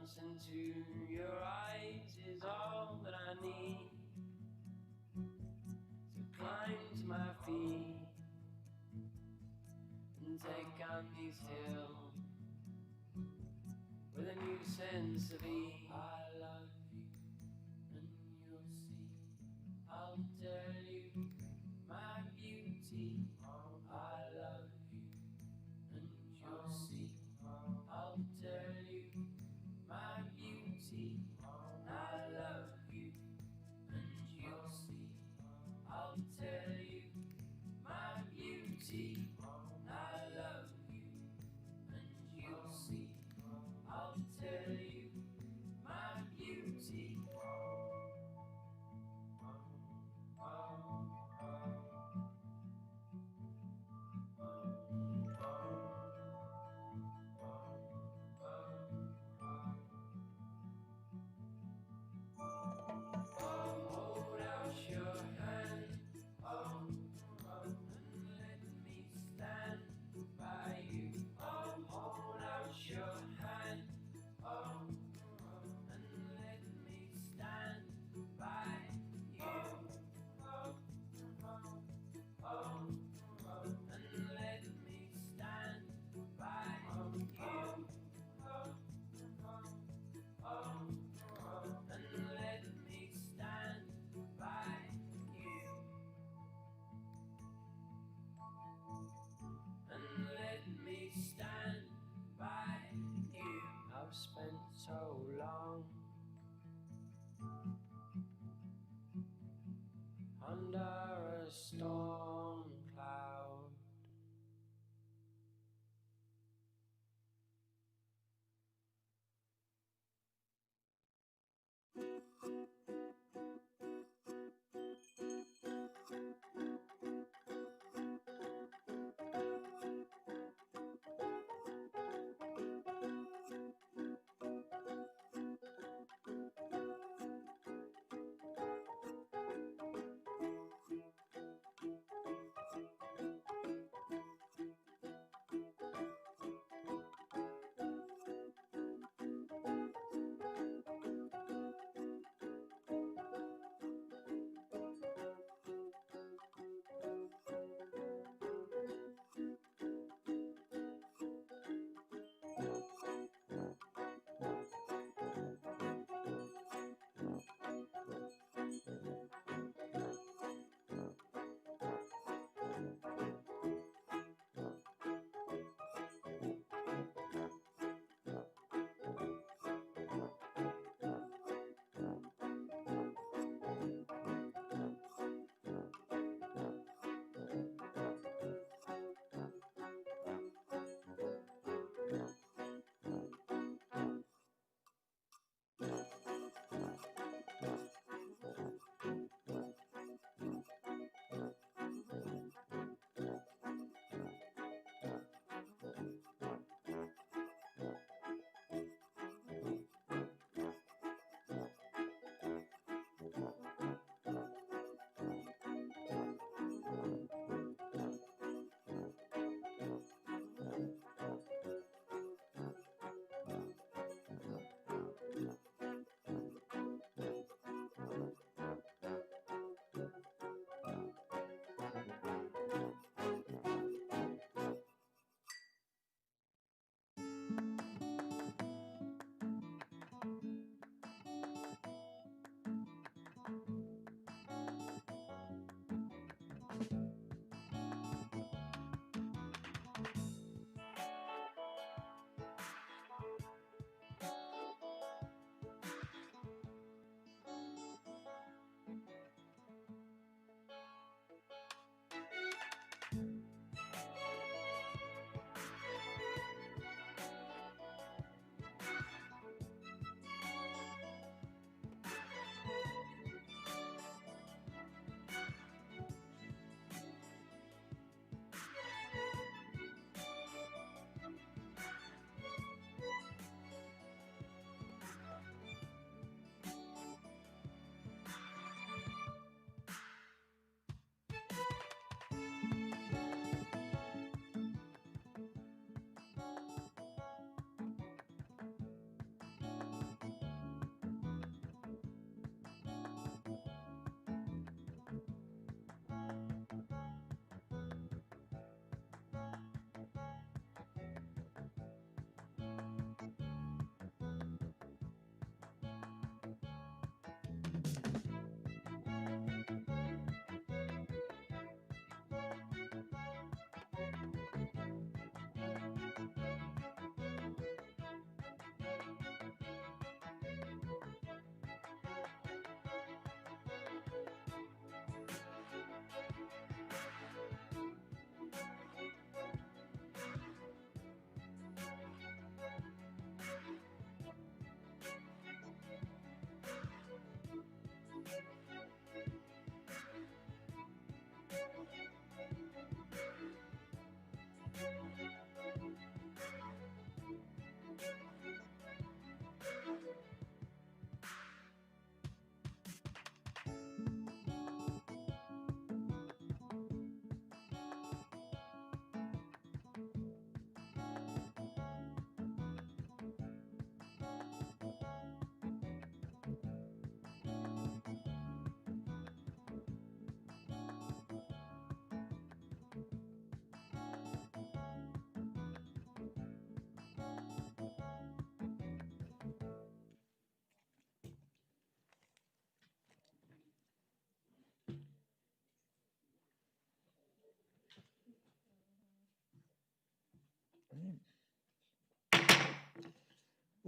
glance into your eyes is all that I need to climb to my feet and take on these hills with a new sense of ease. I love you, and you'll see. I'll tell you my beauty. I love you, and you'll see. I'll tell you my beauty. I love you, and you'll see. I'll tell you my beauty. I love you, and you'll see. I'll tell you my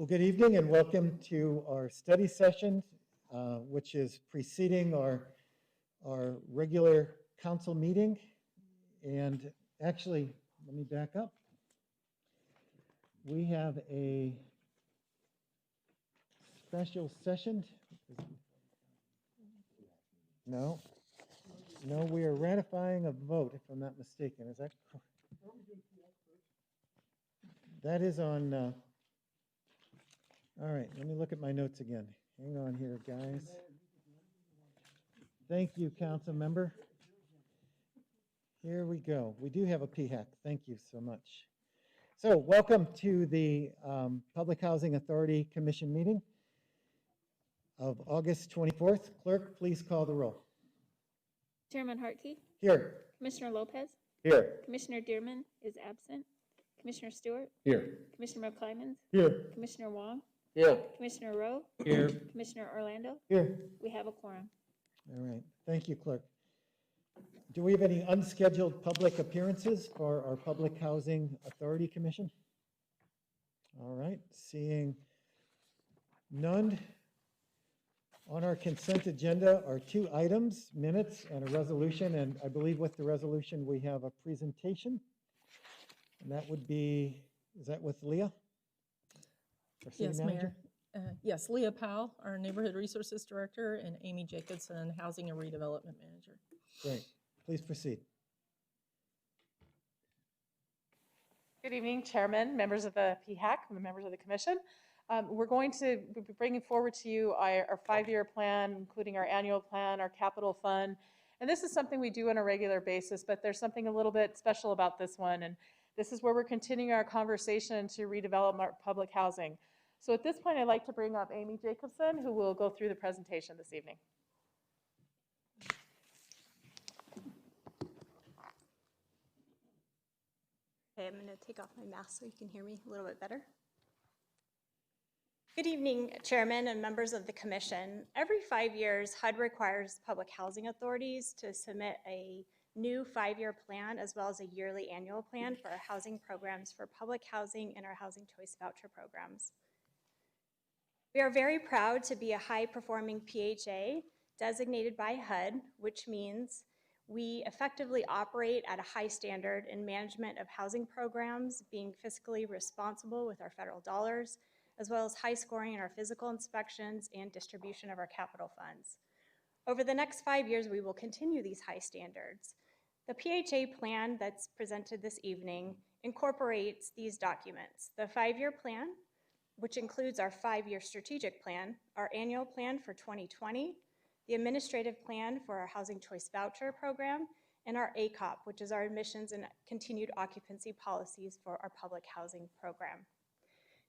Well, good evening and welcome to our study session, which is preceding our regular council meeting. And actually, let me back up. We have a special session. No, we are ratifying a vote, if I'm not mistaken. Is that correct? That is on, all right, let me look at my notes again. Hang on here, guys. Thank you, council member. Here we go. We do have a PHAC. Thank you so much. So welcome to the Public Housing Authority Commission meeting of August 24th. Clerk, please call the roll. Chairman Hartke. Here. Commissioner Lopez. Here. Commissioner Dearman is absent. Commissioner Stewart. Here. Commissioner McClymans. Here. Commissioner Wong. Here. Commissioner Rowe. Here. Commissioner Orlando. Here. We have a quorum. All right. Thank you, Clerk. Do we have any unscheduled public appearances for our Public Housing Authority Commission? All right. Seeing none. On our consent agenda are 2 items, minutes and a resolution. And I believe with the resolution, we have a presentation. And that would be, is that with Leah? Our city Yes, manager? Mayor. Yes, Leah Powell, our Neighborhood Resources Director, and Amy Jacobson, Housing and Redevelopment Manager. Great. Please proceed. Good evening, Chairman, members of the PHAC, and members of the Commission. We're going to be bringing forward to you our 5-year plan, including our annual plan, our capital fund. And this is something we do on a regular basis, but there's something a little bit special about this one. And this is where we're continuing our conversation to redevelop our public housing. So at this point, I'd like to bring up Amy Jacobson, who will go through the presentation this evening. Okay, I'm going to take off my mask so you can hear me a little bit better. Good evening, Chairman and members of the Commission. Every 5 years, HUD requires public housing authorities to submit a new 5-year plan as well as a yearly annual plan for our housing programs for public housing and our housing choice voucher programs. We are very proud to be a high-performing PHA designated by HUD, which means we effectively operate at a high standard in management of housing programs, being fiscally responsible with our federal dollars, as well as high scoring in our physical inspections and distribution of our capital funds. Over the next 5 years, we will continue these high standards. The PHA plan that's presented this evening incorporates these documents: the 5-year plan, which includes our 5-year strategic plan, our annual plan for 2020, the administrative plan for our housing choice voucher program, and our ACOP, which is our admissions and continued occupancy policies for our public housing program.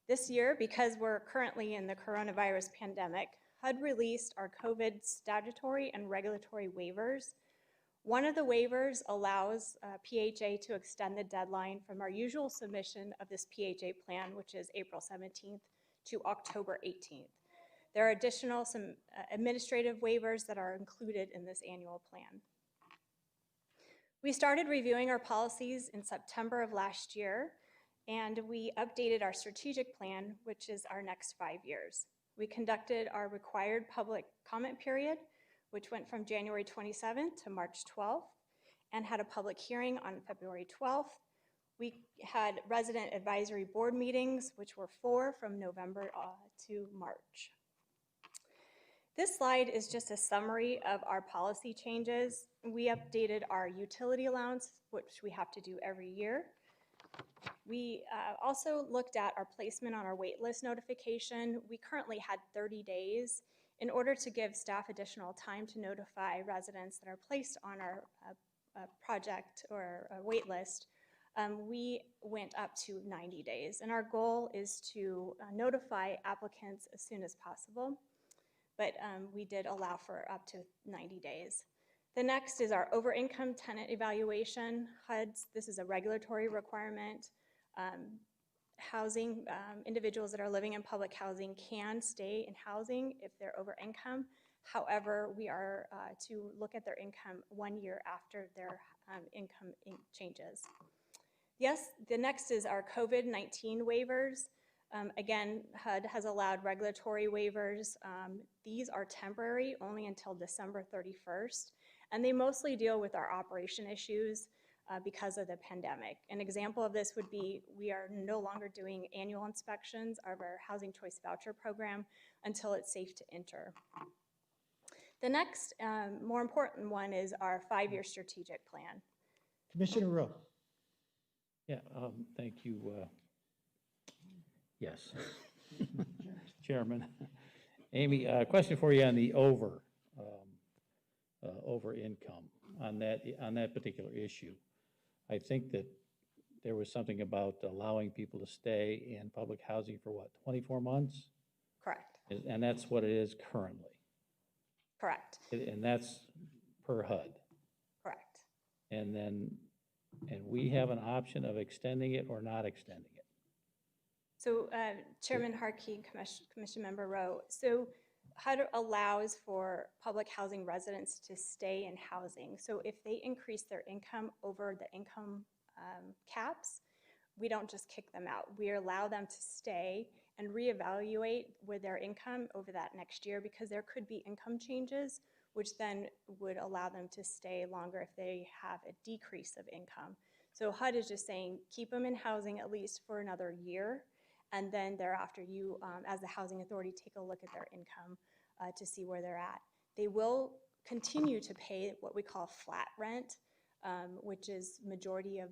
This year, because we're currently in the coronavirus pandemic, HUD released our COVID statutory and regulatory waivers. One of the waivers allows PHA to extend the deadline from our usual submission of this PHA plan, which is April 17th, to October 18th. There are additional some administrative waivers that are included in this annual plan. We started reviewing our policies in September of last year, and we updated our strategic plan, which is our next 5 years. We conducted our required public comment period, which went from January 27th to March 12th, and had a public hearing on February 12th. We had resident advisory board meetings, which were 4 from November to March. This slide is just a summary of our policy changes. We updated our utility allowance, which we have to do every year. We also looked at our placement on our wait list notification. We currently had 30 days. In order to give staff additional time to notify residents that are placed on our project or wait list, we went up to 90 days. And our goal is to notify applicants as soon as possible, but we did allow for up to 90 days. The next is our over-income tenant evaluation. HUD's, this is a regulatory requirement. Housing, individuals that are living in public housing can stay in housing if they're over income. However, we are to look at their income 1 year after their income changes. Yes, the next is our COVID-19 waivers. Again, HUD has allowed regulatory waivers. These are temporary, only until December 31st, and they mostly deal with our operation issues because of the pandemic. An example of this would be we are no longer doing annual inspections of our Housing Choice Voucher program until it's safe to enter. The next more important one is our 5-year strategic plan. Commissioner Rowe. Yeah, thank you. Yes, Chairman. Amy, question for you on the over income on that particular issue. I think that there was something about allowing people to stay in public housing for what, 24 months? Correct. And that's what it is currently. Correct. And that's per HUD. Correct. And we have an option of extending it or not extending it. So Chairman Harkey, Commission Member Rowe, so HUD allows for public housing residents to stay in housing. So if they increase their income over the income caps, we don't just kick them out. We allow them to stay and reevaluate with their income over that next year, because there could be income changes, which then would allow them to stay longer if they have a decrease of income. So HUD is just saying, keep them in housing at least for another year, and then thereafter you, as the Housing Authority, take a look at their income to see where they're at. They will continue to pay what we call flat rent, which is majority of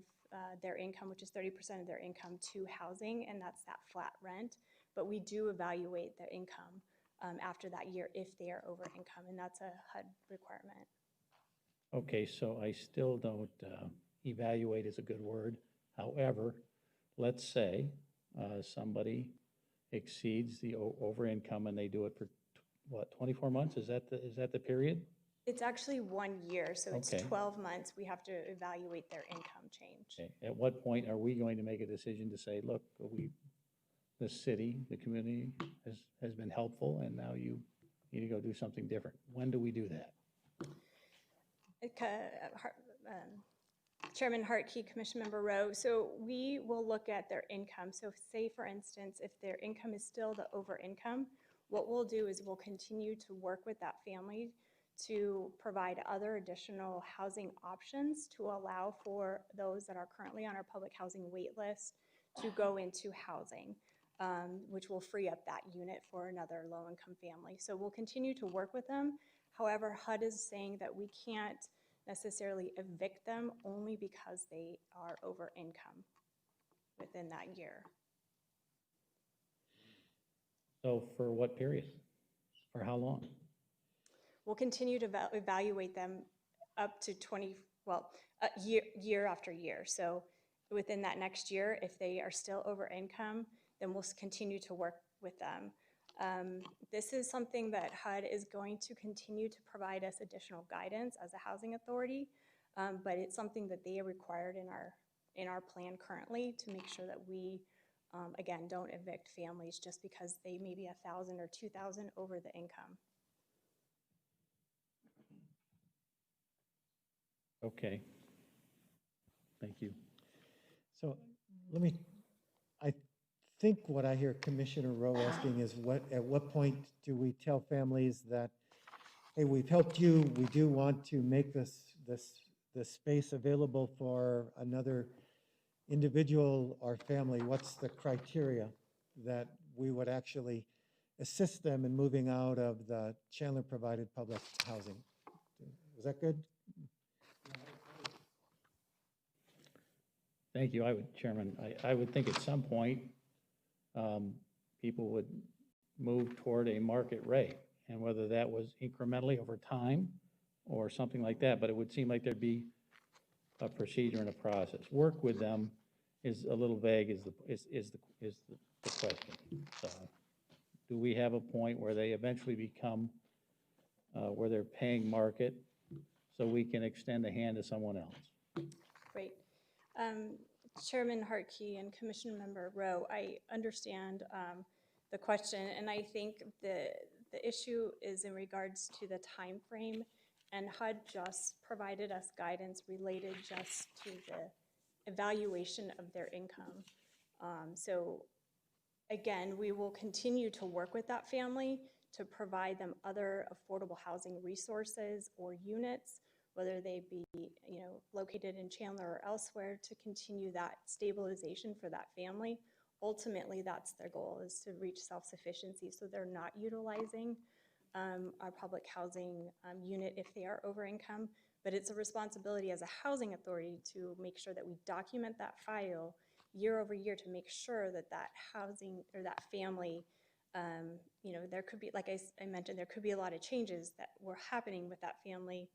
their income, which is 30% of their income, to housing, and that's that flat rent. But we do evaluate their income after that year if they are over income, and that's a HUD requirement. Okay, so I still don't, evaluate is a good word. However, let's say somebody exceeds the over income and they do it for what, 24 months? Is that the period? It's actually 1 year, so it's Okay. 12 months. We have to evaluate their income change. Okay. At what point are we going to make a decision to say, look, the city, the community has been helpful, and now you need to go do something different? When do we do that? Chairman Hartkey, Commission Member Rowe, so we will look at their income. So say, for instance, if their income is still the over income, what we'll do is we'll continue to work with that family to provide other additional housing options to allow for those that are currently on our public housing wait list to go into housing, which will free up that unit for another low-income family. So we'll continue to work with them. However, HUD is saying that we can't necessarily evict them only because they are over income within that year. So for what period? For how long? We'll continue to evaluate them up to year after year. So within that next year, if they are still over income, then we'll continue to work with them. This is something that HUD is going to continue to provide us additional guidance as a housing authority, but it's something that they are required in our plan currently to make sure that we, again, don't evict families just because they may be 1,000 or 2,000 over the income. Okay. Thank you. So I think what I hear Commissioner Rowe asking is at what point do we tell families that, hey, we've helped you, we do want to make this space available for another individual or family? What's the criteria that we would actually assist them in moving out of the Chandler provided public housing? Is that good? Thank you. Chairman, I would think at some point people would move toward a market rate, and whether that was incrementally over time or something like that, but it would seem like there'd be a procedure and a process. Work with them is a little vague is the question. So, do we have a point where they eventually become where they're paying market so we can extend a hand to someone else? Great. Chairman Hartkey and Commission Member Rowe, I understand the question, and I think the issue is in regards to the time frame, and HUD just provided us guidance related just to the evaluation of their income. So again, we will continue to work with that family to provide them other affordable housing resources or units, whether they be, located in Chandler or elsewhere, to continue that stabilization for that family. Ultimately, that's their goal, is to reach self-sufficiency, so they're not utilizing our public housing unit if they are over income. But it's a responsibility as a housing authority to make sure that we document that file year over year to make sure that that housing or that family, there could be, like I mentioned, there could be a lot of changes that were happening with that family.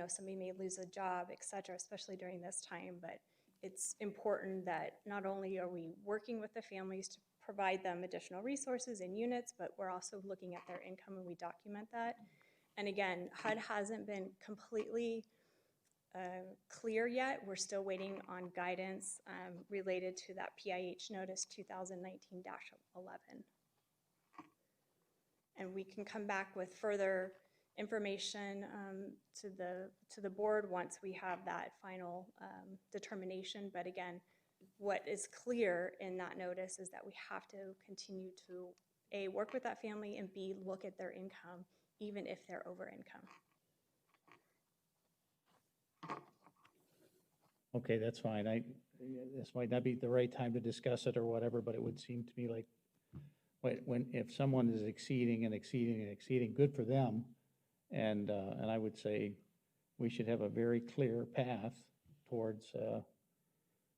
Somebody may lose a job, et cetera, especially during this time. But it's important that not only are we working with the families to provide them additional resources and units, but we're also looking at their income and we document that. And again, HUD hasn't been completely clear yet. We're still waiting on guidance related to that PIH notice 2019-11. And we can come back with further information to the board once we have that final determination. But again, what is clear in that notice is that we have to continue to A, work with that family, and B, look at their income, even if they're over income. Okay, that's fine. This might not be the right time to discuss it or whatever, but it would seem to me like if someone is exceeding and exceeding and exceeding, good for them. And I would say we should have a very clear path towards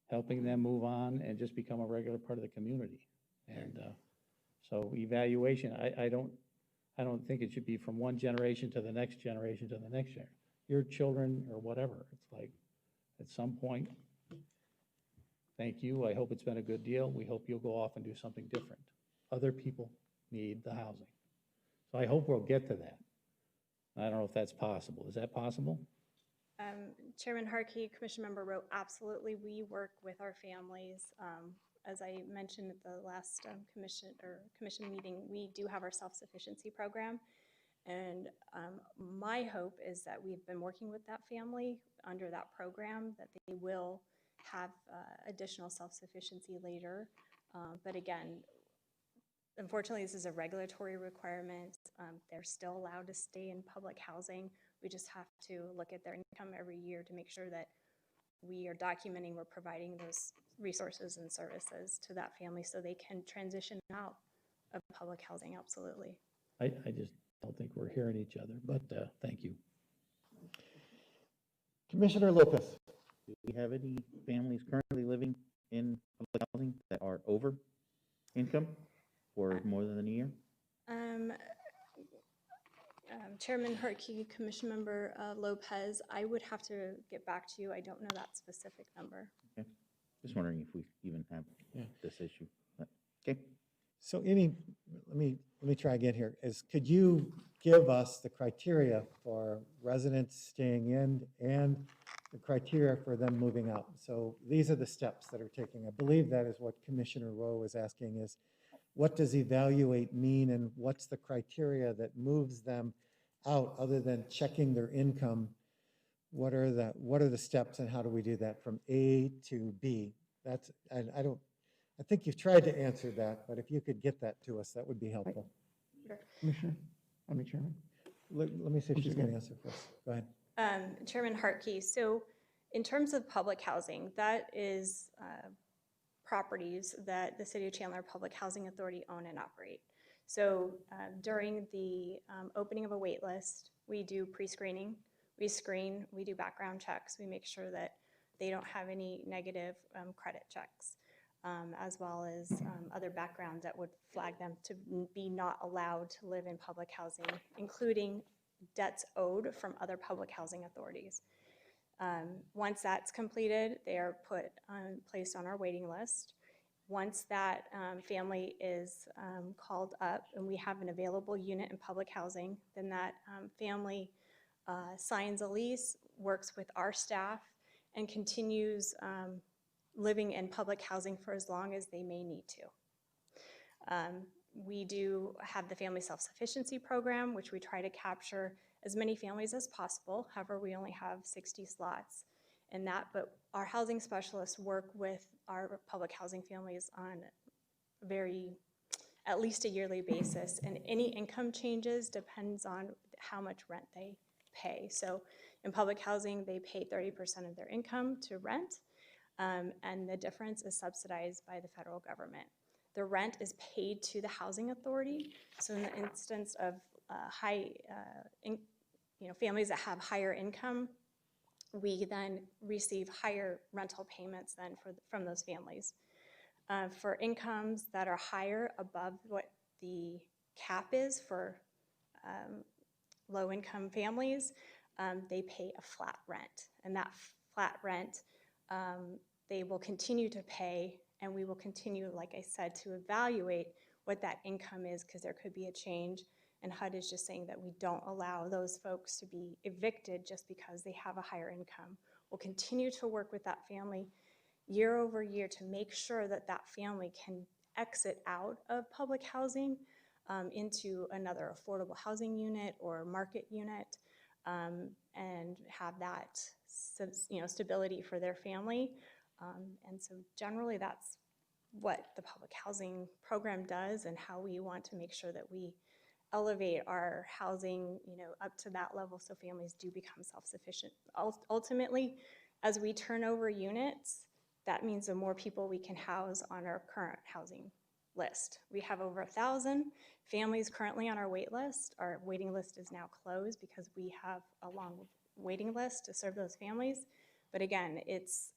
helping them move on and just become a regular part of the community. And so evaluation, I don't think it should be from one generation to the next generation to the next generation. Your children or whatever. It's like, at some point, thank you. I hope it's been a good deal. We hope you'll go off and do something different. Other people need the housing. So I hope we'll get to that. I don't know if that's possible. Is that possible? Chairman Harkey, Commission Member Rowe, absolutely. We work with our families. As I mentioned at the last commission meeting, we do have our self-sufficiency program. And my hope is that we've been working with that family under that program, that they will have additional self-sufficiency later. But again, unfortunately, this is a regulatory requirement. They're still allowed to stay in public housing. We just have to look at their income every year to make sure that we are documenting we're providing those resources and services to that family so they can transition out of public housing, absolutely. I just don't think we're hearing each other, but thank you. Commissioner Lopez. Do we have any families currently living in public housing that are over income for more than a year? Chairman Harkey, Commission Member Lopez, I would have to get back to you. I don't know that specific number. Okay. Just wondering if we even have this issue. But, okay. So let me try again here. Could you give us the criteria for residents staying in and the criteria for them moving out? So these are the steps that are taken. I believe that is what Commissioner Rowe is asking, is what does evaluate mean and what's the criteria that moves them out other than checking their income? What are the steps and how do we do that from A to B? I think you've tried to answer that, but if you could get that to us, that would be helpful. Sure. Commissioner, Chairman. Let me see if she's going to answer first. Go ahead. Chairman Harkey, so in terms of public housing, that is properties that the City of Chandler Public Housing Authority own and operate. So during the opening of a wait list, we do pre-screening, we screen, we do background checks, we make sure that they don't have any negative credit checks, as well as other backgrounds that would flag them to be not allowed to live in public housing, including debts owed from other public housing authorities. Once that's completed, they are placed on our waiting list. Once that family is called up and we have an available unit in public housing, then that family signs a lease, works with our staff, and continues living in public housing for as long as they may need to. We do have the Family Self-Sufficiency Program, which we try to capture as many families as possible. However, we only have 60 slots in that, but our housing specialists work with our public housing families on at least a yearly basis, and any income changes depends on how much rent they pay. So in public housing, they pay 30% of their income to rent, and the difference is subsidized by the federal government. The rent is paid to the housing authority. So in the instance of families that have higher income, we then receive higher rental payments than from those families. For incomes that are higher above what the cap is for low-income families, they pay a flat rent. And that flat rent, they will continue to pay, and we will continue, like I said, to evaluate what that income is, because there could be a change. And HUD is just saying that we don't allow those folks to be evicted just because they have a higher income. We'll continue to work with that family year over year to make sure that that family can exit out of public housing into another affordable housing unit or market unit, and have that stability for their family. And so generally that's what the public housing program does, and how we want to make sure that we elevate our housing up to that level so families do become self-sufficient. Ultimately, as we turn over units, that means the more people we can house on our current housing list. We have over 1,000 families currently on our wait list. Our waiting list is now closed because we have a long waiting list to serve those families. But again, it's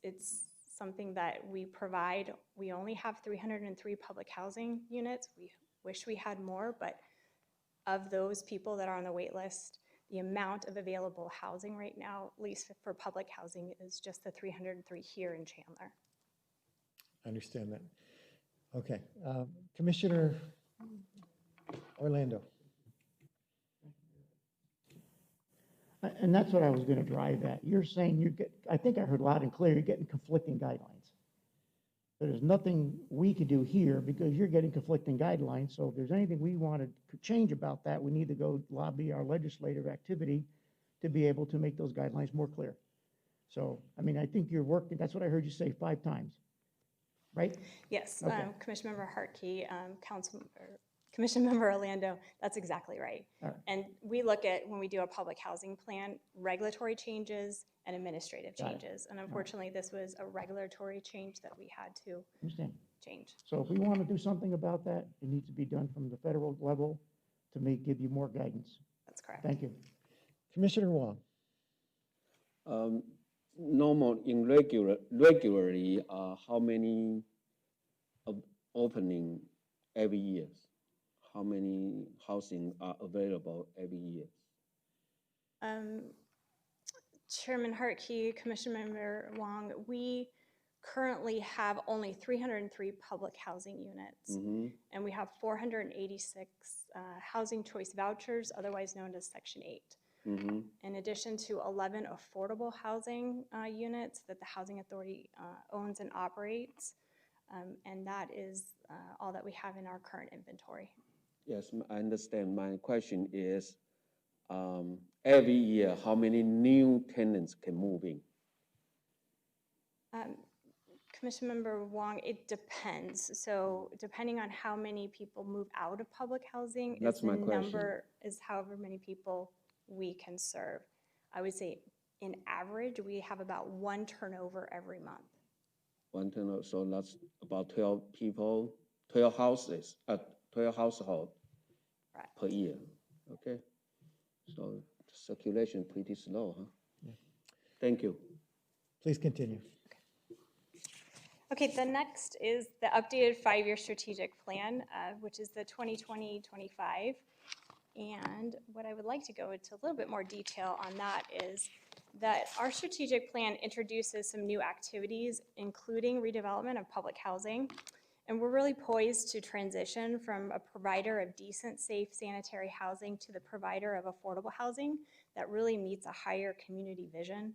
something that we provide. We only have 303 public housing units. We wish we had more, but of those people that are on the wait list, the amount of available housing right now, at least for public housing, is just the 303 here in Chandler. I understand that. Okay. Commissioner Orlando. And that's what I was gonna drive at. You're saying I think I heard loud and clear, you're getting conflicting guidelines. There's nothing we could do here because you're getting conflicting guidelines. So if there's anything we want to change about that, we need to go lobby our legislative activity to be able to make those guidelines more clear. So, I mean, I think you're working, that's what I heard you say 5 times, right? Yes, Okay. Commission Member Hartkey, Commission Member Orlando, that's exactly right. All right. And we look at, when we do a public housing plan, regulatory changes and administrative Got it. changes. And unfortunately, this was a regulatory change that we had to Understand. change. So if we want to do something about that, it needs to be done from the federal level to give you more guidance. That's correct. Thank you. Commissioner Wong. Normal, regularly, how many opening every year? How many housing are available every year? Chairman Hartkey, Commission Member Wong, we currently have only 303 public housing units, and we have 486 housing choice vouchers, otherwise known as Section 8. In addition to 11 affordable housing units that the Housing Authority owns and operates, and that is all that we have in our current inventory. Yes, I understand. My question is, every year, how many new tenants can move in? Commission Member Wong, it depends. So depending on how many people move out of public housing, That's my question. Number is however many people we can serve. I would say in average, we have about 1 turnover every month. 1 turnover, so that's about 12 people, 12 houses, 12 households per year. Okay, so circulation pretty slow, huh? Yeah. Thank you. Please continue. Okay, the next is the updated 5-year strategic plan, which is the 2020-25. And what I would like to go into a little bit more detail on that is that our strategic plan introduces some new activities, including redevelopment of public housing. And we're really poised to transition from a provider of decent, safe, sanitary housing to the provider of affordable housing that really meets a higher community vision.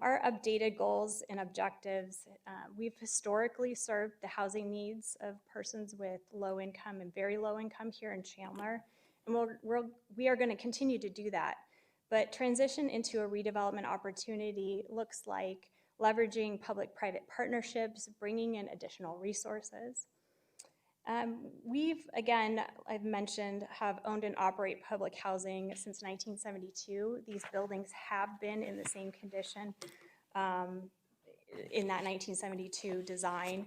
Our updated goals and objectives, we've historically served the housing needs of persons with low income and very low income here in Chandler. And we are going to continue to do that. But transition into a redevelopment opportunity looks like leveraging public-private partnerships, bringing in additional resources. We've, again, I've mentioned, have owned and operate public housing since 1972. These buildings have been in the same condition in that 1972 design.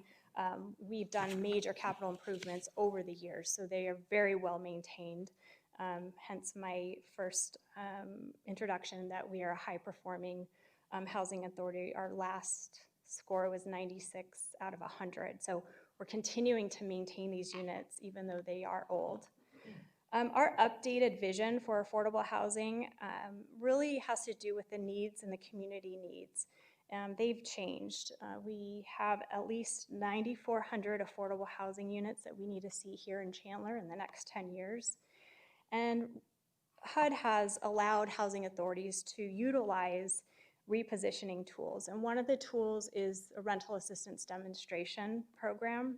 We've done major capital improvements over the years, so they are very well maintained. Hence my first introduction that we are a high-performing housing authority. Our last score was 96 out of 100. So we're continuing to maintain these units even though they are old. Our updated vision for affordable housing really has to do with the needs and the community needs. They've changed. We have at least 9,400 affordable housing units that we need to see here in Chandler in the next 10 years. And HUD has allowed housing authorities to utilize repositioning tools. And one of the tools is a rental assistance demonstration program.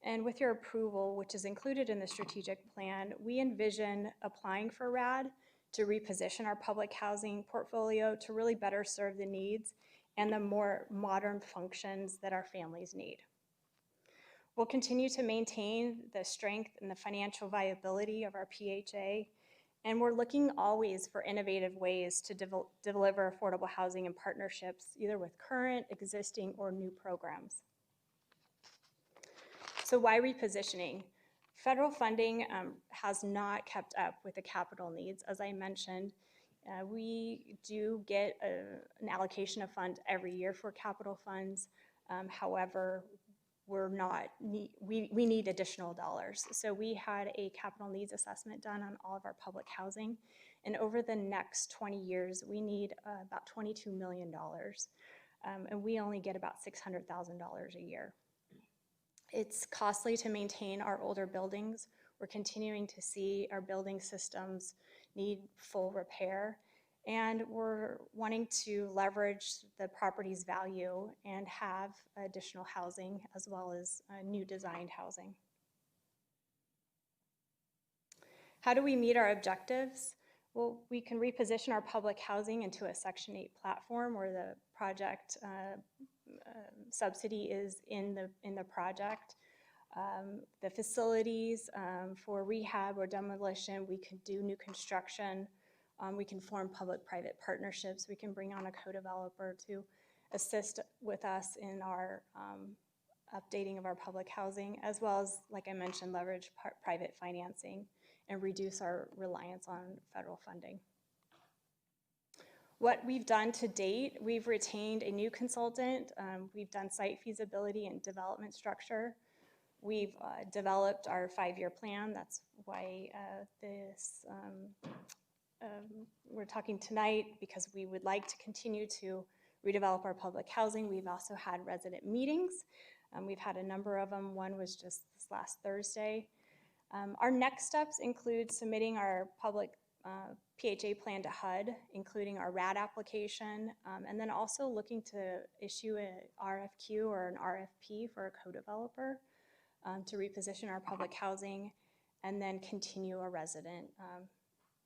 And with your approval, which is included in the strategic plan, we envision applying for RAD to reposition our public housing portfolio to really better serve the needs and the more modern functions that our families need. We'll continue to maintain the strength and the financial viability of our PHA, and we're looking always for innovative ways to deliver affordable housing in partnerships, either with current, existing, or new programs. So why repositioning? Federal funding has not kept up with the capital needs. As I mentioned, we do get an allocation of funds every year for capital funds. However, we need additional dollars. So we had a capital needs assessment done on all of our public housing. And over the next 20 years, we need about $22 million. And we only get about $600,000 a year. It's costly to maintain our older buildings. We're continuing to see our building systems need full repair. And we're wanting to leverage the property's value and have additional housing as well as new designed housing. How do we meet our objectives? Well, we can reposition our public housing into a Section 8 platform where the project subsidy is in the project. The facilities for rehab or demolition, we could do new construction. We can form public-private partnerships. We can bring on a co-developer to assist with us in our updating of our public housing, as well as, like I mentioned, leverage private financing and reduce our reliance on federal funding. What we've done to date, we've retained a new consultant. We've done site feasibility and development structure. We've developed our 5-year plan. That's why we're talking tonight, because we would like to continue to redevelop our public housing. We've also had resident meetings. We've had a number of them. One was just this last Thursday. Our next steps include submitting our public PHA plan to HUD, including our RAD application, and then also looking to issue an RFQ or an RFP for a co-developer to reposition our public housing, and then continue our resident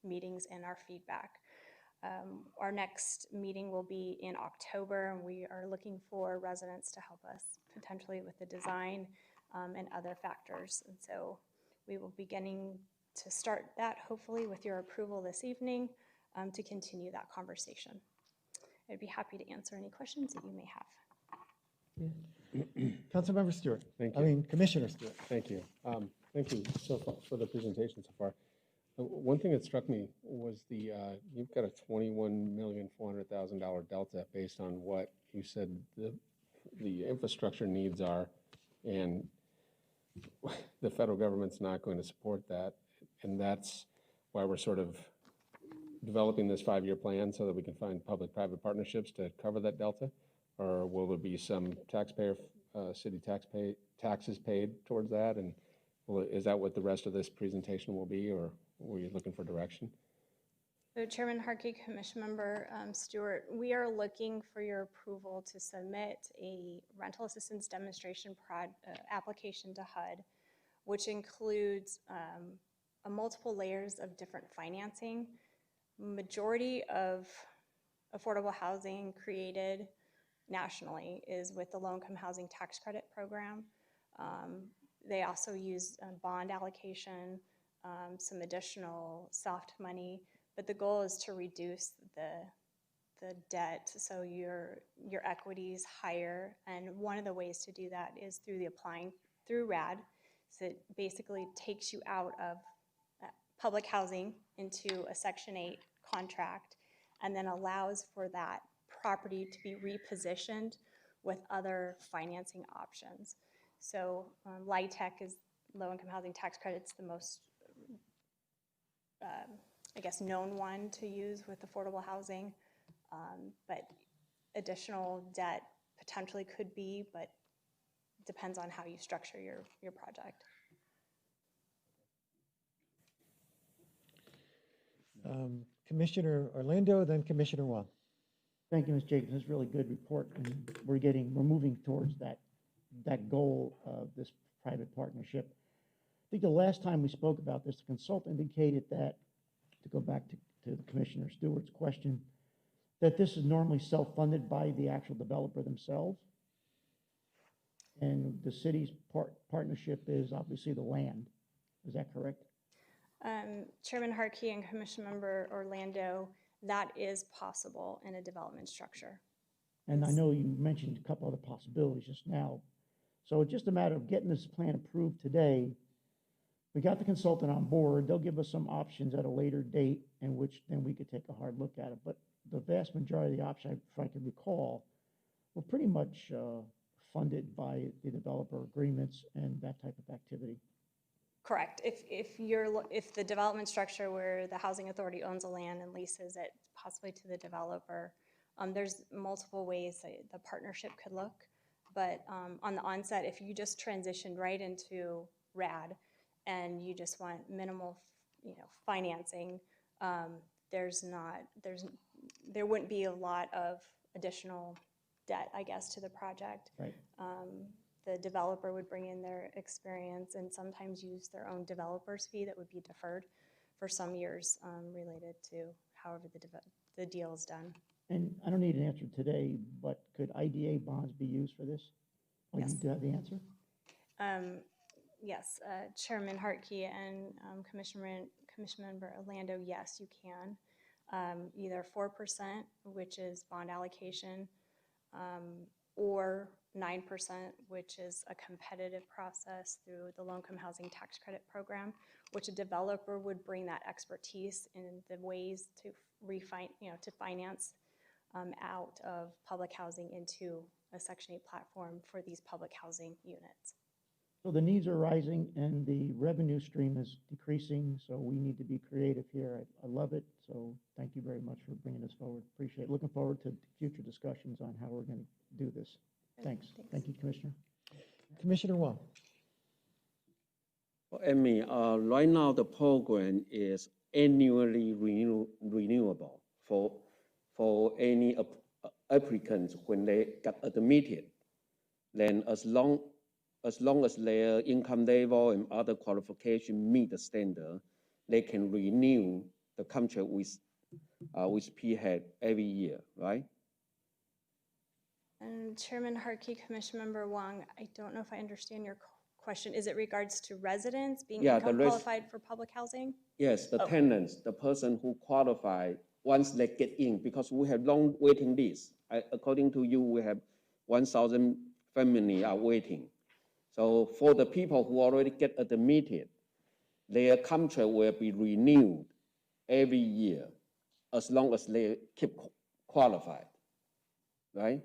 meetings and our feedback. Our next meeting will be in October, and we are looking for residents to help us potentially with the design and other factors. And so we will be getting to start that hopefully with your approval this evening to continue that conversation. I'd be happy to answer any questions that you may have. Councilmember Stewart. Thank you. I mean, Commissioner Stewart. Thank you. Thank you so far for the presentation so far. One thing that struck me was you've got a $21,400,000 delta based on what you said the infrastructure needs are, and the federal government's not going to support that. And that's why we're sort of developing this 5-year plan so that we can find public-private partnerships to cover that delta? Or will there be some taxpayer, city taxes paid towards that? And is that what the rest of this presentation will be, or were you looking for direction? So Chairman Harkey, Commission Member Stewart, we are looking for your approval to submit a rental assistance demonstration application to HUD, which includes multiple layers of different financing. Majority of affordable housing created nationally is with the low-income housing tax credit program. They also use bond allocation, some additional soft money, but the goal is to reduce the debt, so your equity is higher. And one of the ways to do that is through the applying through RAD. So it basically takes you out of public housing into a Section 8 contract, and then allows for that property to be repositioned with other financing options. So LIHTC is low-income housing tax credits, the most, I guess, known one to use with affordable housing. But additional debt potentially could be, but depends on how you structure your project. Commissioner Orlando, then Commissioner Wong. Thank you, Ms. Jacobs. This is a really good report, and we're moving towards that goal of this private partnership. I think the last time we spoke about this, the consultant indicated that, to go back to Commissioner Stewart's question, that this is normally self-funded by the actual developer themselves. And the city's partnership is obviously the land. Is that correct? Chairman Harkey and Commission Member Orlando, that is possible in a development structure. And I know you mentioned a couple other possibilities just now. So it's just a matter of getting this plan approved today. We got the consultant on board. They'll give us some options at a later date in which then we could take a hard look at it. But the vast majority of the options, if I can recall, were pretty much funded by the developer agreements and that type of activity. Correct. If the development structure where the housing authority owns the land and leases it possibly to the developer, there's multiple ways that the partnership could look. But on the onset, if you just transitioned right into RAD and you just want minimal, financing, there wouldn't be a lot of additional debt, I guess, to the project. Right. The developer would bring in their experience and sometimes use their own developer's fee that would be deferred for some years related to however the deal is done. And I don't need an answer today, but could IDA bonds be used for this? Or Yes. you do have the answer? Yes, Chairman Hartkey and Commission Member Orlando, yes, you can. Either 4%, which is bond allocation, or 9%, which is a competitive process through the low-income housing tax credit program, which a developer would bring that expertise in the ways to to finance out of public housing into a Section 8 platform for these public housing units. So the needs are rising and the revenue stream is decreasing, so we need to be creative here. I love it, so thank you very much for bringing this forward. Appreciate it. Looking forward to future discussions on how we're going to do this. Thanks. Thank you, Commissioner. Commissioner Wong. Well, Amy, right now the program is annually renewable for any applicants when they get admitted. Then as long as their income level and other qualifications meet the standard, they can renew the contract with PHAC every year, right? And Chairman Harkey, Commission Member Wong, I don't know if I understand your question. Is it regards to residents being income qualified for public housing? Yes, the tenants, the person who qualified once they get in, because we have long waiting lists. According to you, we have 1,000 families are waiting. So for the people who already get admitted, their contract will be renewed every year as long as they keep qualified, right?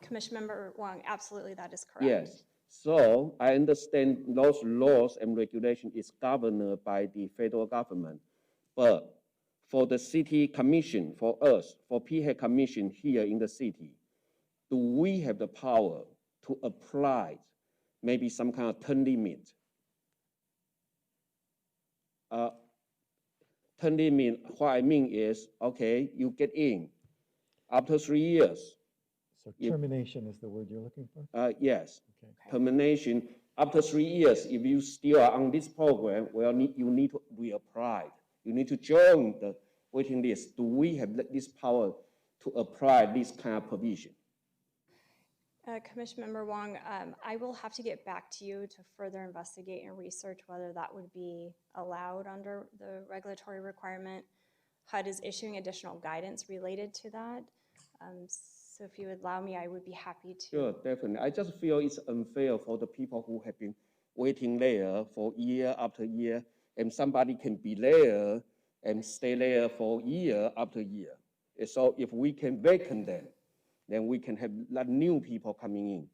Commission Member Wong, absolutely, that is correct. Yes. So I understand those laws and regulations is governed by the federal government, but for the city commission, for us, for PHAC commission here in the city, do we have the power to apply maybe some kind of term limit? Term limit, what I mean is, okay, you get in after 3 years. So termination is the word you're looking for? Yes, okay. Termination. After 3 years, if you still are on this program, well, you need to reapply. You need to join the waiting list. Do we have this power to apply this kind of provision? Commission Member Wong, I will have to get back to you to further investigate and research whether that would be allowed under the regulatory requirement. HUD is issuing additional guidance related to that. So if you would allow me, I would be happy to. Sure, definitely. I just feel it's unfair for the people who have been waiting there for year after year, and somebody can be there and stay there for year after year. And so if we can vacant them, then we can have lot new people coming in.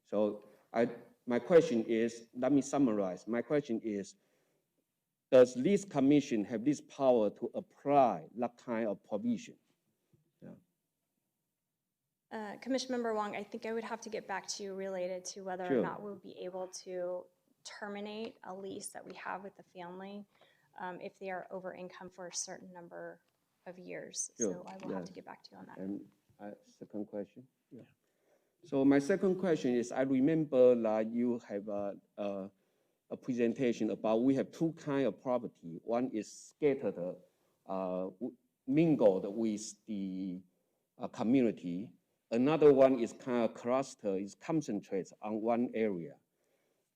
So my question is, let me summarize. My question is, does this commission have this power to apply that kind of provision? Commission Member Wong, I think I would have to get back to you related to whether Sure. or not we'll be able to terminate a lease that we have with the family if they are over income for a certain number of years. Sure. So I will have to get back to you on that. And second question? Yeah. So my second question is, I remember that you have a presentation about we have two kinds of property. One is scattered, mingled with the community. Another one is kind of cluster, is concentrated on one area.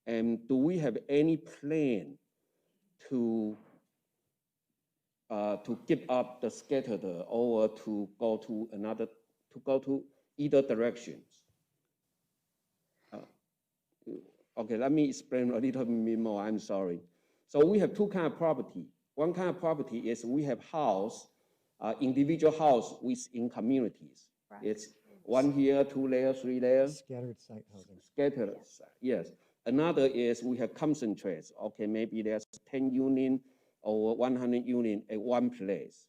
And do we have any plan to give up the scattered or to go to another, to go to either directions? Okay, let me explain a little bit more, I'm sorry. So we have two kinds of property. One kind of property is we have house, individual house within communities. Right. It's one here, 2 layers, 3 layers. Scattered site housing. Scattered, yes. Another is we have concentrates. Okay, maybe there's 10 units or 100 units at one place.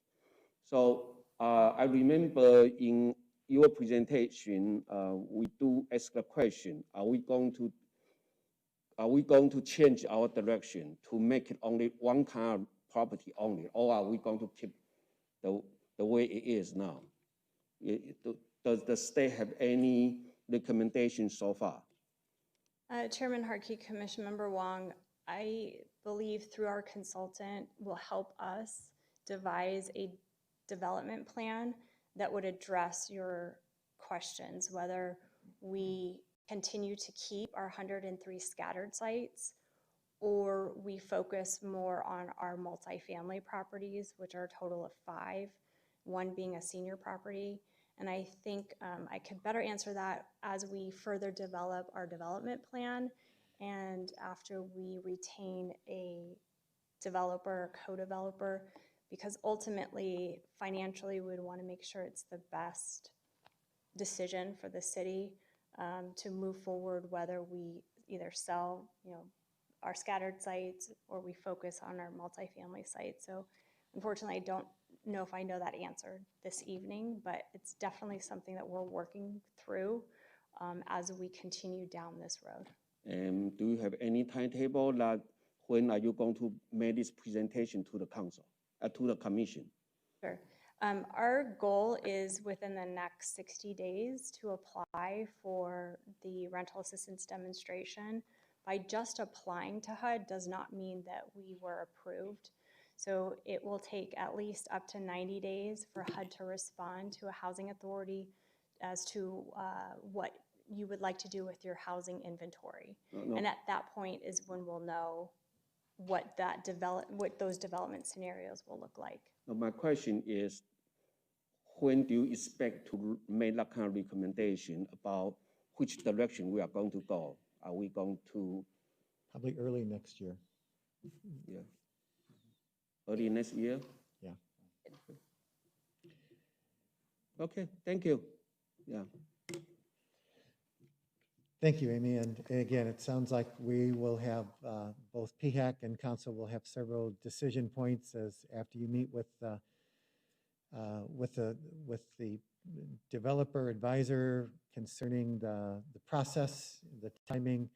So I remember in your presentation, we do ask the question, are we going to change our direction to make it only one kind of property only, or are we going to keep the way it is now? Does the state have any recommendations so far? Chairman Harkey, Commission Member Wong, I believe through our consultant will help us devise a development plan that would address your questions, whether we continue to keep our 103 scattered sites or we focus more on our multifamily properties, which are a total of 5, one being a senior property. And I think I could better answer that as we further develop our development plan and after we retain a developer, co-developer, because ultimately, financially, we would want to make sure it's the best decision for the city to move forward, whether we either sell, our scattered sites or we focus on our multifamily sites. So unfortunately, I don't know if I know that answer this evening, but it's definitely something that we're working through as we continue down this road. And do you have any timetable that when are you going to make this presentation to the council, to the commission? Sure. Our goal is within the next 60 days to apply for the rental assistance demonstration. By just applying to HUD does not mean that we were approved. So it will take at least up to 90 days for HUD to respond to a housing authority as to what you would like to do with your housing inventory. No. And at that point is when we'll know what those development scenarios will look like. Now my question is, when do you expect to make that kind of recommendation about which direction we are going to go? Are we going to? Probably early next year. Yeah. Early next year? Yeah. Okay, thank you. Yeah. Thank you, Amy. And again, it sounds like we will have, both PHAC and council will have several decision points as after you meet with the developer advisor concerning the process, the timing,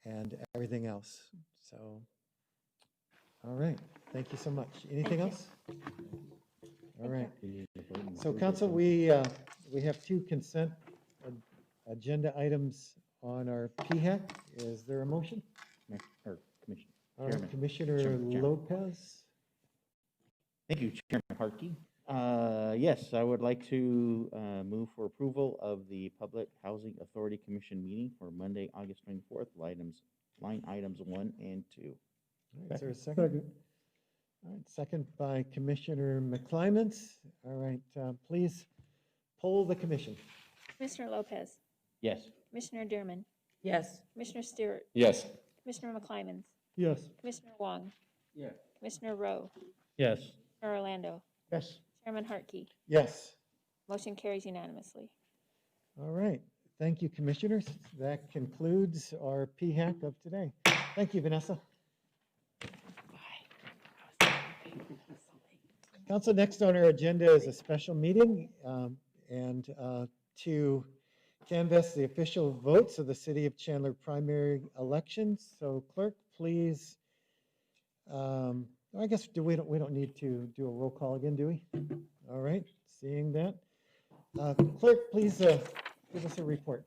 and everything else. So, all right. Thank you so much. Anything else? All right. So council, we have 2 consent agenda items on our PHAC. Is there a motion? Or Commissioner. All right, Chairman. Commissioner Chairman. Lopez. Thank you, Chairman Harkey. Yes, I would like to move for approval of the Public Housing Authority Commission meeting for Monday, August 24th, line items 1 and 2. All right, is there a second? All right, second by Commissioner McClymans. All right, please poll the commission. Commissioner Lopez, Yes. Commissioner Dearman, Yes. Commissioner Stewart, Yes. Commissioner McClymans, Yes. Commissioner Wong, Yeah. Commissioner Rowe, Yes. Commissioner Orlando, Yes. Chairman Hartke. Yes. Motion carries unanimously. All right, thank you, commissioners. That concludes our PHAC of today. Thank you, Vanessa. Council, next on our agenda is a special meeting and to canvass the official votes of the City of Chandler primary elections. So clerk, please, I guess we don't need to do a roll call again, do we? All right, seeing that. Clerk, please give us a report.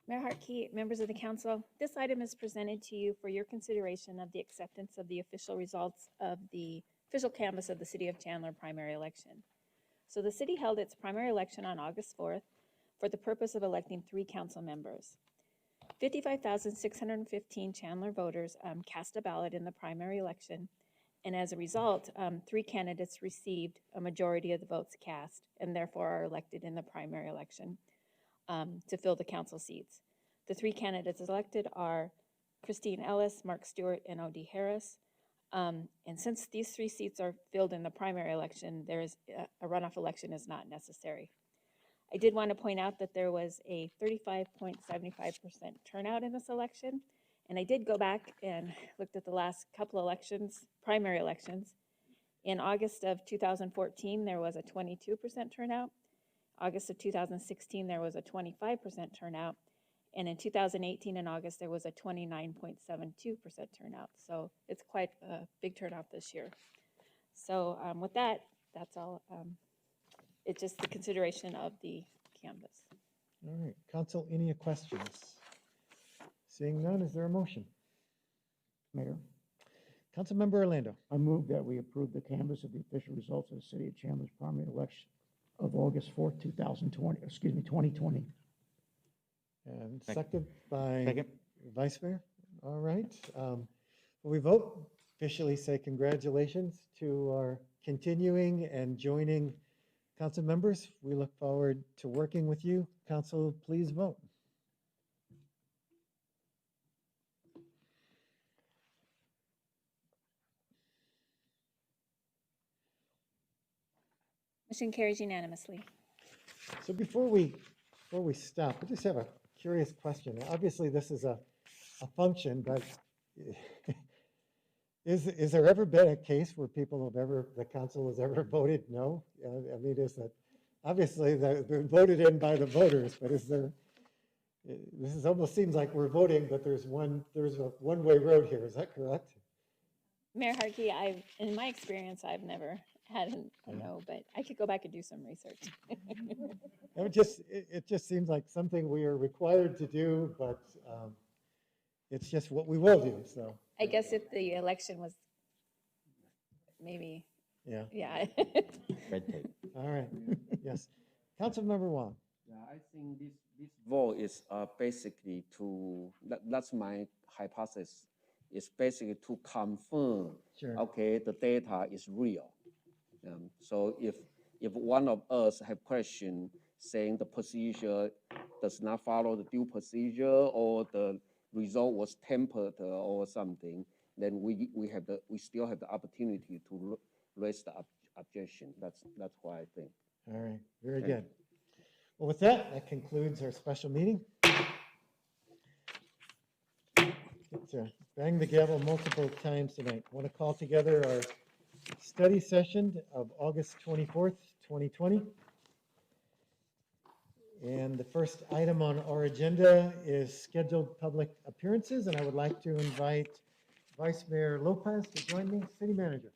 Mayor Hartke, members of the council, this item is presented to you for your consideration of the acceptance of the official results of the official canvass of the City of Chandler primary election. So the city held its primary election on August 4th for the purpose of electing 3 council members. 55,615 Chandler voters cast a ballot in the primary election, and as a result, 3 candidates received a majority of the votes cast and therefore are elected in the primary election to fill the council seats. The 3 candidates elected are Christine Ellis, Mark Stewart, and O.D. Harris. And since these 3 seats are filled in the primary election, there is a runoff election is not necessary. I did want to point out that there was a 35.75% turnout in this election. And I did go back and looked at the last couple elections, primary elections. In August of 2014, there was a 22% turnout. August of 2016, there was a 25% turnout. And in 2018 in August, there was a 29.72% turnout. So it's quite a big turnout this year. So with that, that's all. It's just the consideration of the canvas. All right, council, any questions? Seeing none, is there a motion? Mayor, Councilmember Orlando. I move that we approve the canvass of the official results of the City of Chandler's primary election of August 4th, 2020. And Second. second by Second. Vice Mayor. All right. Will we vote? Officially say congratulations to our continuing and joining council members. We look forward to working with you. Council, please vote. Motion carries unanimously. So before we stop, I just have a curious question. Obviously, this is a function, but is there ever been a case where the council has ever voted no? I mean, is that, obviously, they're voted in by the voters, but is there, this almost seems like we're voting, but there's a one-way road here. Is that correct? Mayor Hartke, in my experience, I've never had a no, but I could go back and do some research. It just seems like something we are required to do, but it's just what we will do, so. I guess if the election was maybe, Yeah, yeah. Red tape. all right, yes. Councilmember Wong. Yeah, I think this vote is basically that's my hypothesis. It's basically to confirm, Sure. okay, the data is real. So if one of us have question saying the procedure does not follow the due procedure or the result was tempered or something, then we still have the opportunity to raise the objection. That's why I think. All right, very good. Well, with that concludes our special meeting. Get to bang the gavel multiple times tonight. I want to call together our study session of August 24th, 2020. And the first item on our agenda is scheduled public appearances, and I would like to invite Vice Mayor Lopez to join me, City Manager.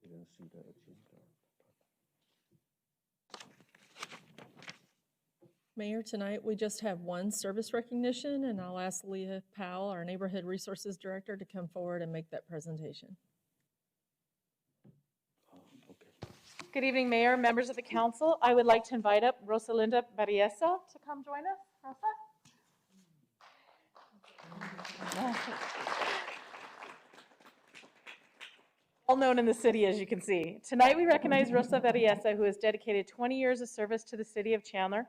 Didn't see the agenda. Mayor, tonight we just have one service recognition, and I'll ask Leah Powell, our Neighborhood Resources Director, to come forward and make that presentation. Good evening, Mayor, members of the council. I would like to invite up Rosalinda Barriesa to come join us. Rosa? Well known in the city, as you can see. Tonight we recognize Rosa Barriesa, who has dedicated 20 years of service to the city of Chandler.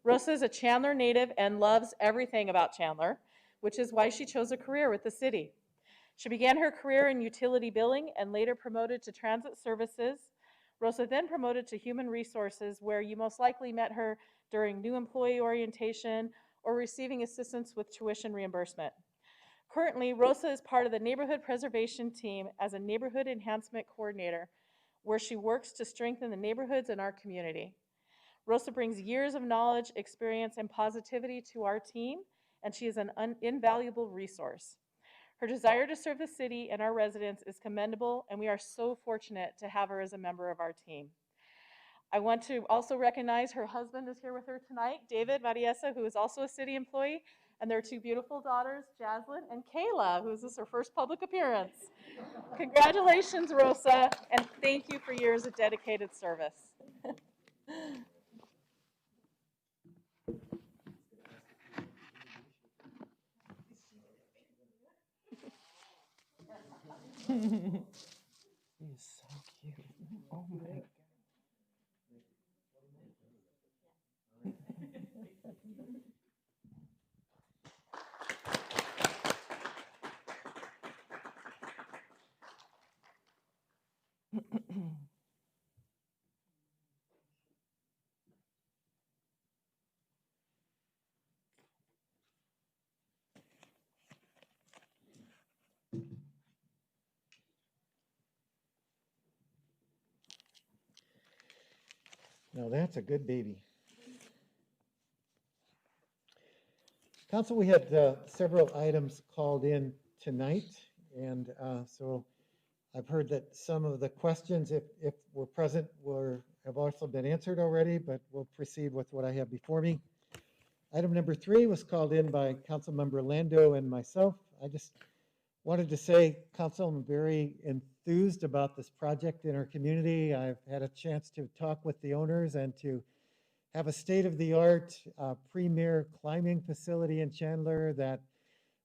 Rosa is a Chandler native and loves everything about Chandler, which is why she chose a career with the city. She began her career in utility billing and later promoted to transit services. Rosa then promoted to human resources, where you most likely met her during new employee orientation or receiving assistance with tuition reimbursement. Currently, Rosa is part of the neighborhood preservation team as a neighborhood enhancement coordinator, where she works to strengthen the neighborhoods in our community. Rosa brings years of knowledge, experience, and positivity to our team, and she is an invaluable resource. Her desire to serve the city and our residents is commendable, and we are so fortunate to have her as a member of our team. I want to also recognize her husband is here with her tonight, David Barriesa, who is also a city employee, and their two beautiful daughters, Jaslyn and Kayla, who is this her first public appearance. Congratulations, Rosa, and thank you for years of dedicated service. He's so cute. Oh my God. Now that's a good baby. Council, we had several items called in tonight, and so I've heard that some of the questions, if we're present, have also been answered already, but we'll proceed with what I have before me. Item number 3 was called in by Councilmember Lando and myself. I just wanted to say, Council, I'm very enthused about this project in our community. I've had a chance to talk with the owners and to have a state-of-the-art premier climbing facility in Chandler that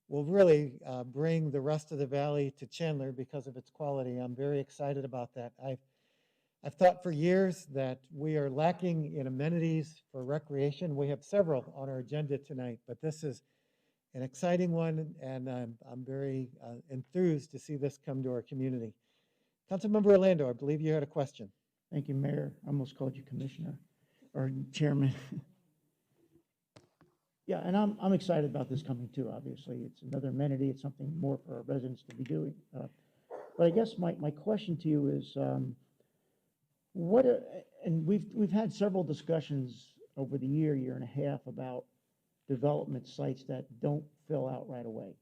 will really bring the rest of the valley to Chandler because of its quality. I'm very excited about that. I've thought for years that we are lacking in amenities for recreation. We have several on our agenda tonight, but this is an exciting one, and I'm very enthused to see this come to our community. Councilmember Orlando, I believe you had a question. Thank you, Mayor. I almost called you Commissioner or Chairman. Yeah, and I'm excited about this coming too, obviously. It's another amenity. It's something more for our residents to be doing. But I guess my question to you is, and we've had several discussions over the year and a half about development sites that don't fill out right away.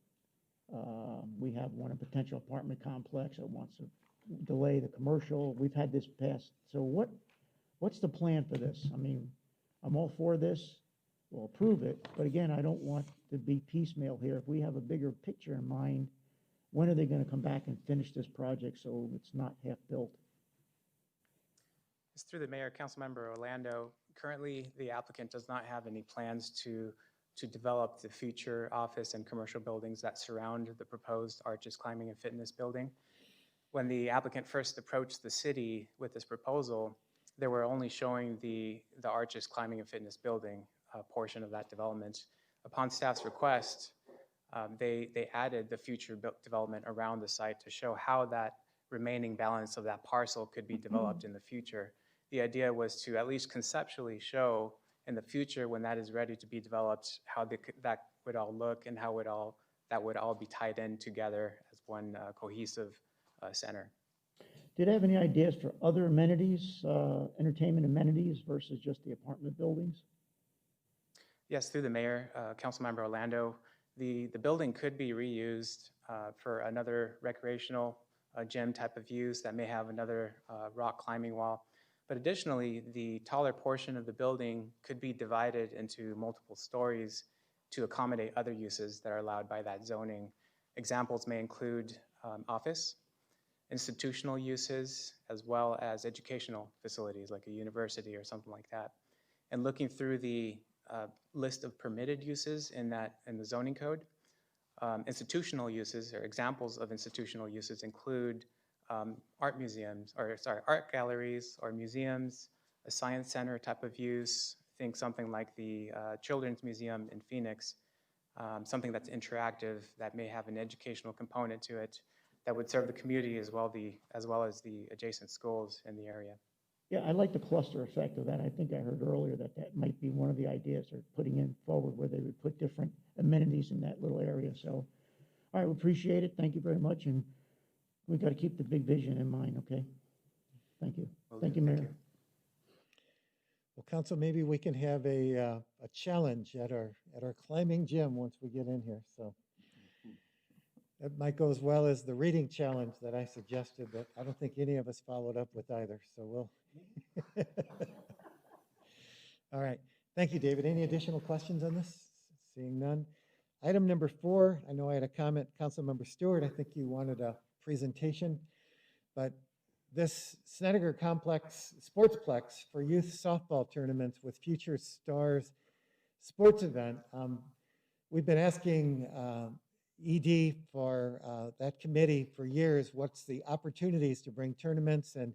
We have one, a potential apartment complex that wants to delay the commercial. We've had this passed. So what's the plan for this? I mean, I'm all for this. We'll approve it. But again, I don't want to be piecemeal here. If we have a bigger picture in mind, when are they going to come back and finish this project so it's not half built? It's through the mayor, Councilmember Orlando. Currently, the applicant does not have any plans to develop the future office and commercial buildings that surround the proposed Arches Climbing and Fitness building. When the applicant first approached the city with this proposal, they were only showing the Arches Climbing and Fitness building portion of that development. Upon staff's request, they added the future development around the site to show how that remaining balance of that parcel could be developed in the future. The idea was to at least conceptually show in the future, when that is ready to be developed, how that would all look and how that would all be tied in together as one cohesive center. Do they have any ideas for other amenities, entertainment amenities versus just the apartment buildings? Yes, through the mayor, Councilmember Orlando, the building could be reused for another recreational gym type of use that may have another rock climbing wall. But additionally, the taller portion of the building could be divided into multiple stories to accommodate other uses that are allowed by that zoning. Examples may include office, institutional uses, as well as educational facilities like a university or something like that. And looking through the list of permitted uses in the zoning code, institutional uses or examples of institutional uses include art museums, art galleries or museums, a science center type of use. Think something like the Children's Museum in Phoenix, something that's interactive that may have an educational component to it that would serve the community as well as the adjacent schools in the area. Yeah, I like the cluster effect of that. I think I heard earlier that that might be one of the ideas they're putting in forward, where they would put different amenities in that little area. So, all right, we appreciate it. Thank you very much. And we've got to keep the big vision in mind, okay? Thank you. Thank you, Mayor. Well, Council, maybe we can have a challenge at our climbing gym once we get in here. So that might go as well as the reading challenge that I suggested, but I don't think any of us followed up with either. So we'll. All right. Thank you, David. Any additional questions on this? Seeing none. Item number 4, I know I had a comment, Councilmember Stewart. I think you wanted a presentation, but this Snedeker Complex Sportsplex for youth softball tournaments with Future Stars sports event. We've been asking ED for that committee for years, what's the opportunities to bring tournaments and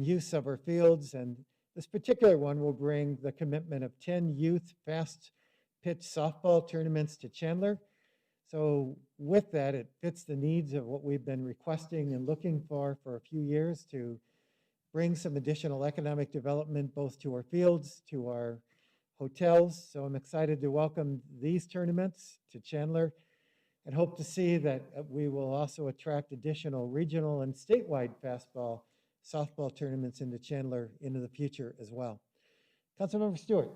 use of our fields. And this particular one will bring the commitment of 10 youth fast pitch softball tournaments to Chandler. So with that, it fits the needs of what we've been requesting and looking for a few years to bring some additional economic development both to our fields, to our hotels. So I'm excited to welcome these tournaments to Chandler and hope to see that we will also attract additional regional and statewide fastball softball tournaments into Chandler into the future as well. Councilmember Stewart.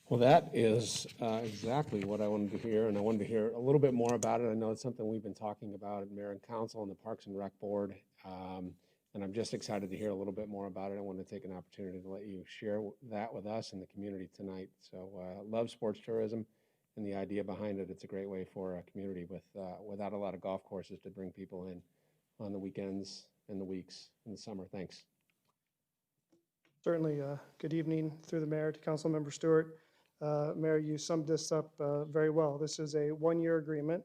Well, that is exactly what I wanted to hear, and I wanted to hear a little bit more about it. I know it's something we've been talking about at Mayor and Council and the Parks and Rec Board, and I'm just excited to hear a little bit more about it. I want to take an opportunity to let you share that with us and the community tonight. So love sports tourism and the idea behind it. It's a great way for a community without a lot of golf courses to bring people in on the weekends and the weeks in the summer. Thanks. Certainly. Good evening through the mayor to Councilmember Stewart. Mayor, you summed this up very well. This is a one-year agreement.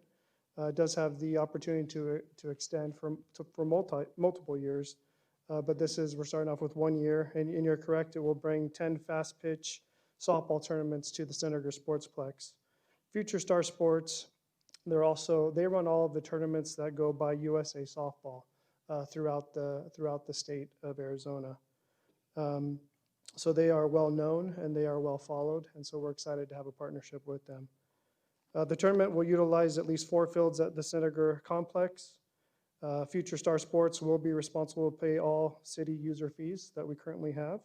It does have the opportunity to extend for multiple years, but we're starting off with 1 year, and you're correct, it will bring 10 fast pitch softball tournaments to the Snedeker Sportsplex. Future Star Sports, they run all of the tournaments that go by USA Softball throughout the state of Arizona. So they are well known and they are well followed, and so we're excited to have a partnership with them. The tournament will utilize at least 4 fields at the Snedeker complex. Future Star Sports will be responsible to pay all city user fees that we currently have.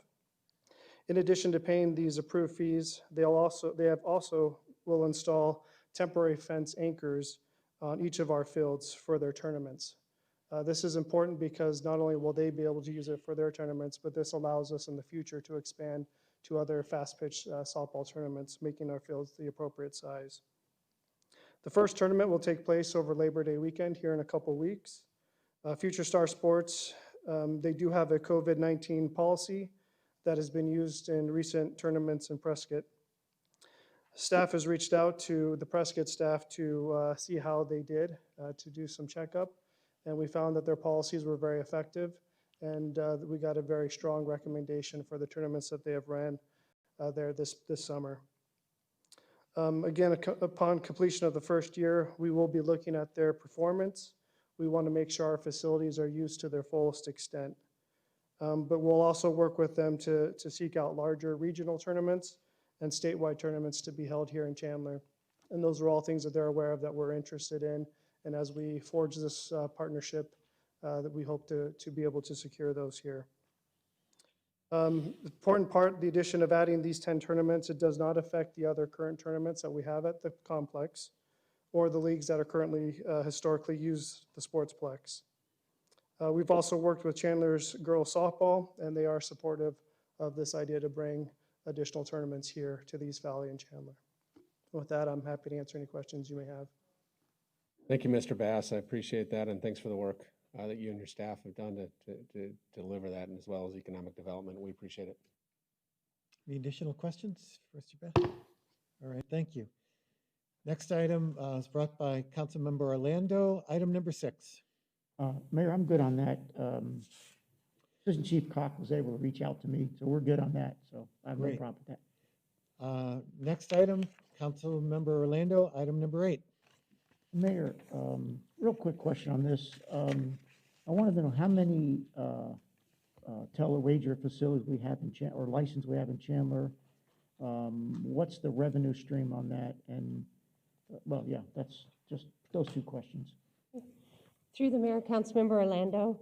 In addition to paying these approved fees, they will install temporary fence anchors on each of our fields for their tournaments. This is important because not only will they be able to use it for their tournaments, but this allows us in the future to expand to other fast pitch softball tournaments, making our fields the appropriate size. The first tournament will take place over Labor Day weekend here in a couple weeks. Future Star Sports, they do have a COVID-19 policy that has been used in recent tournaments in Prescott. Staff has reached out to the Prescott staff to see how they did, to do some checkup. And we found that their policies were very effective, and we got a very strong recommendation for the tournaments that they have ran there this summer. Again, upon completion of the first year, we will be looking at their performance. We want to make sure our facilities are used to their fullest extent. But we'll also work with them to seek out larger regional tournaments and statewide tournaments to be held here in Chandler. And those are all things that they're aware of that we're interested in. And as we forge this partnership, that we hope to be able to secure those here. The important part, the addition of adding these 10 tournaments, it does not affect the other current tournaments that we have at the complex or the leagues that are currently historically use the Sportsplex. We've also worked with Chandler's girls softball, and they are supportive of this idea to bring additional tournaments here to the East Valley and Chandler. With that, I'm happy to answer any questions you may have. Thank you, Mr. Bass. I appreciate that, and thanks for the work that you and your staff have done to deliver that, and as well as economic development. We appreciate it. Any additional questions for Mr. Bass? All right, thank you. Next item is brought by Councilmember Orlando, item number 6. Mayor, I'm good on that. Assistant Chief Cock was able to reach out to me, so we're good on that. So I have no Great. problem with that. Next item, Councilmember Orlando, item number 8. Mayor, real quick question on this. I wanted to know how many telewager facilities we have in Chandler, or license we have in Chandler. What's the revenue stream on that? And, well, yeah, that's just those 2 questions. Through the mayor, Councilmember Orlando,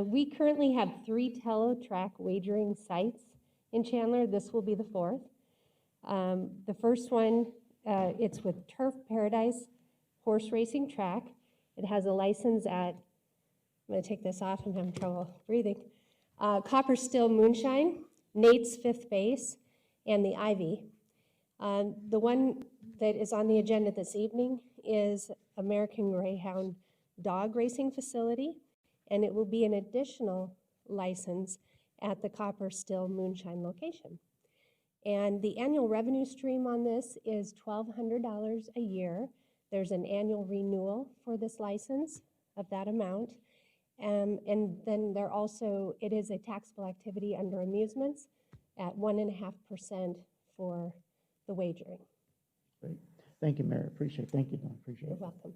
we currently have 3 teletrack wagering sites in Chandler. This will be the 4th. The first one, it's with Turf Paradise Horse Racing Track. It has a license at, I'm going to take this off, I'm having trouble breathing. Copper Still Moonshine, Nate's Fifth Base, and the Ivy. The one that is on the agenda this evening is American Greyhound Dog Racing Facility, and it will be an additional license at the Copper Still Moonshine location. And the annual revenue stream on this is $1,200 a year. There's an annual renewal for this license of that amount. And then there also, it is a taxable activity under amusements at 1.5% for the wagering. Great. Thank you, Mayor. Appreciate it. Thank you, Don. Appreciate You're it. welcome.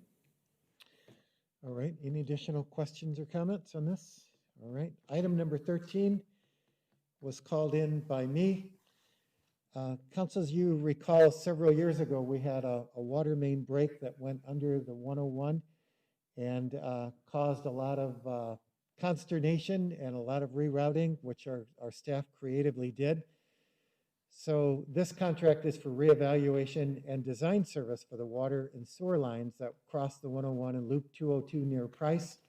All right, any additional questions or comments on this? All right, item number 13 was called in by me. Council, as you recall, several years ago, we had a water main break that went under the 101 and caused a lot of consternation and a lot of rerouting, which our staff creatively did. So this contract is for reevaluation and design service for the water and sewer lines that cross the 101 and Loop 202 near Price.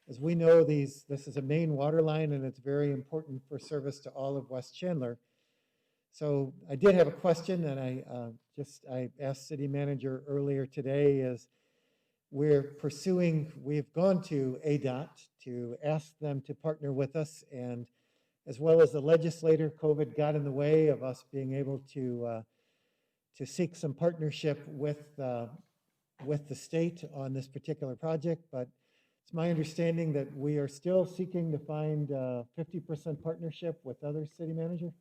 As we know, this is a main water line and it's very important for service to all of West Chandler. So I did have a question, and I asked City Manager earlier today, is we've gone to ADOT to ask them to partner with us, and as well as the legislator, COVID got in the way of us being able to seek some partnership with the state on this particular project, but it's my understanding that we are still seeking to find 50% partnership with other, City Manager?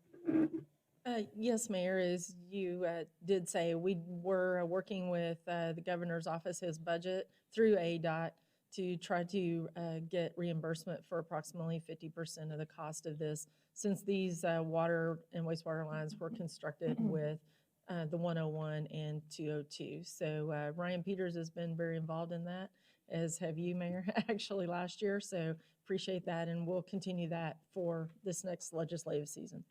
Yes, Mayor, as you did say, we were working with the governor's office, his budget, through ADOT to try to get reimbursement for approximately 50% of the cost of this, since these water and wastewater lines were constructed with the 101 and 202. So Ryan Peters has been very involved in that, as have you, Mayor, actually last year. So appreciate that, and we'll continue that for this next legislative season.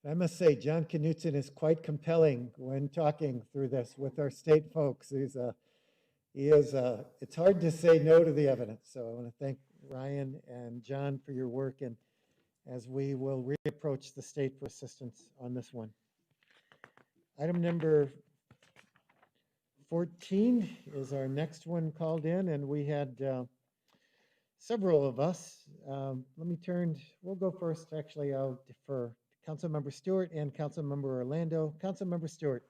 I must say, John Knutson is quite compelling when talking through this with our state folks. It's hard to say no to the evidence. So I want to thank Ryan and John for your work, and as we will reapproach the state for assistance on this one. Item number 14 is our next one called in, and we had several of us. We'll go first. Actually, I'll defer. Councilmember Stewart and Councilmember Orlando. Councilmember Stewart.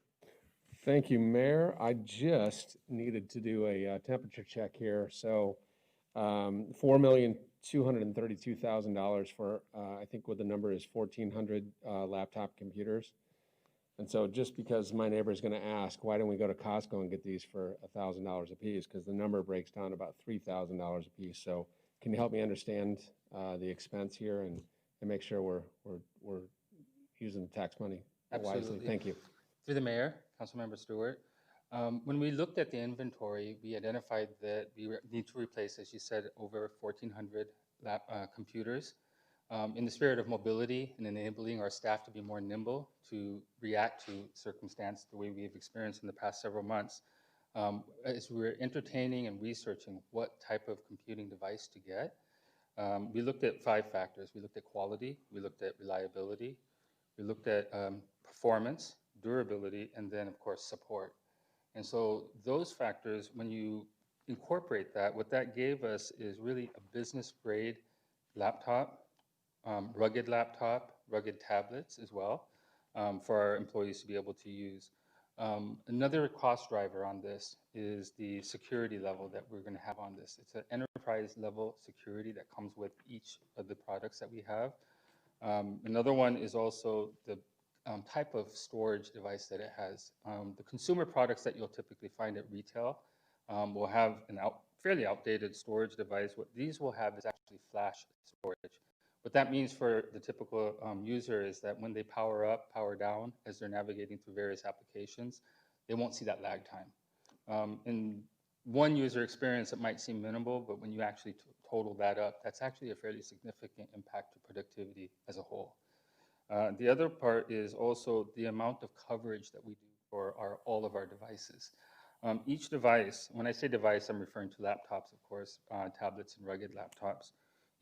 Thank you, Mayor. I just needed to do a temperature check here. So $4,232,000 for, I think what the number is, 1,400 laptop computers. And so just because my neighbor is going to ask, why don't we go to Costco and get these for $1,000 a piece? Because the number breaks down about $3,000 a piece. So can you help me understand the expense here and make sure we're using the tax money wisely? Absolutely. Thank you. Through the mayor, Councilmember Stewart, when we looked at the inventory, we identified that we need to replace, as you said, over 1,400 computers. In the spirit of mobility and enabling our staff to be more nimble to react to circumstance the way we've experienced in the past several months, As we were entertaining and researching what type of computing device to get, we looked at 5 factors. We looked at quality, we looked at reliability, we looked at performance, durability, and then, of course, support. And so those factors, when you incorporate that, what that gave us is really a business-grade laptop, rugged tablets as well, for our employees to be able to use. Another cost driver on this is the security level that we're going to have on this. It's an enterprise level security that comes with each of the products that we have. Another one is also the type of storage device that it has. The consumer products that you'll typically find at retail will have a fairly outdated storage device. What these will have is actually flash storage. What that means for the typical user is that when they power up, power down, as they're navigating through various applications, they won't see that lag time. In one user experience, it might seem minimal, but when you actually total that up, that's actually a fairly significant impact to productivity as a whole. The other part is also the amount of coverage that we do for all of our devices. Each device, when I say device, I'm referring to laptops, of course, tablets and rugged laptops.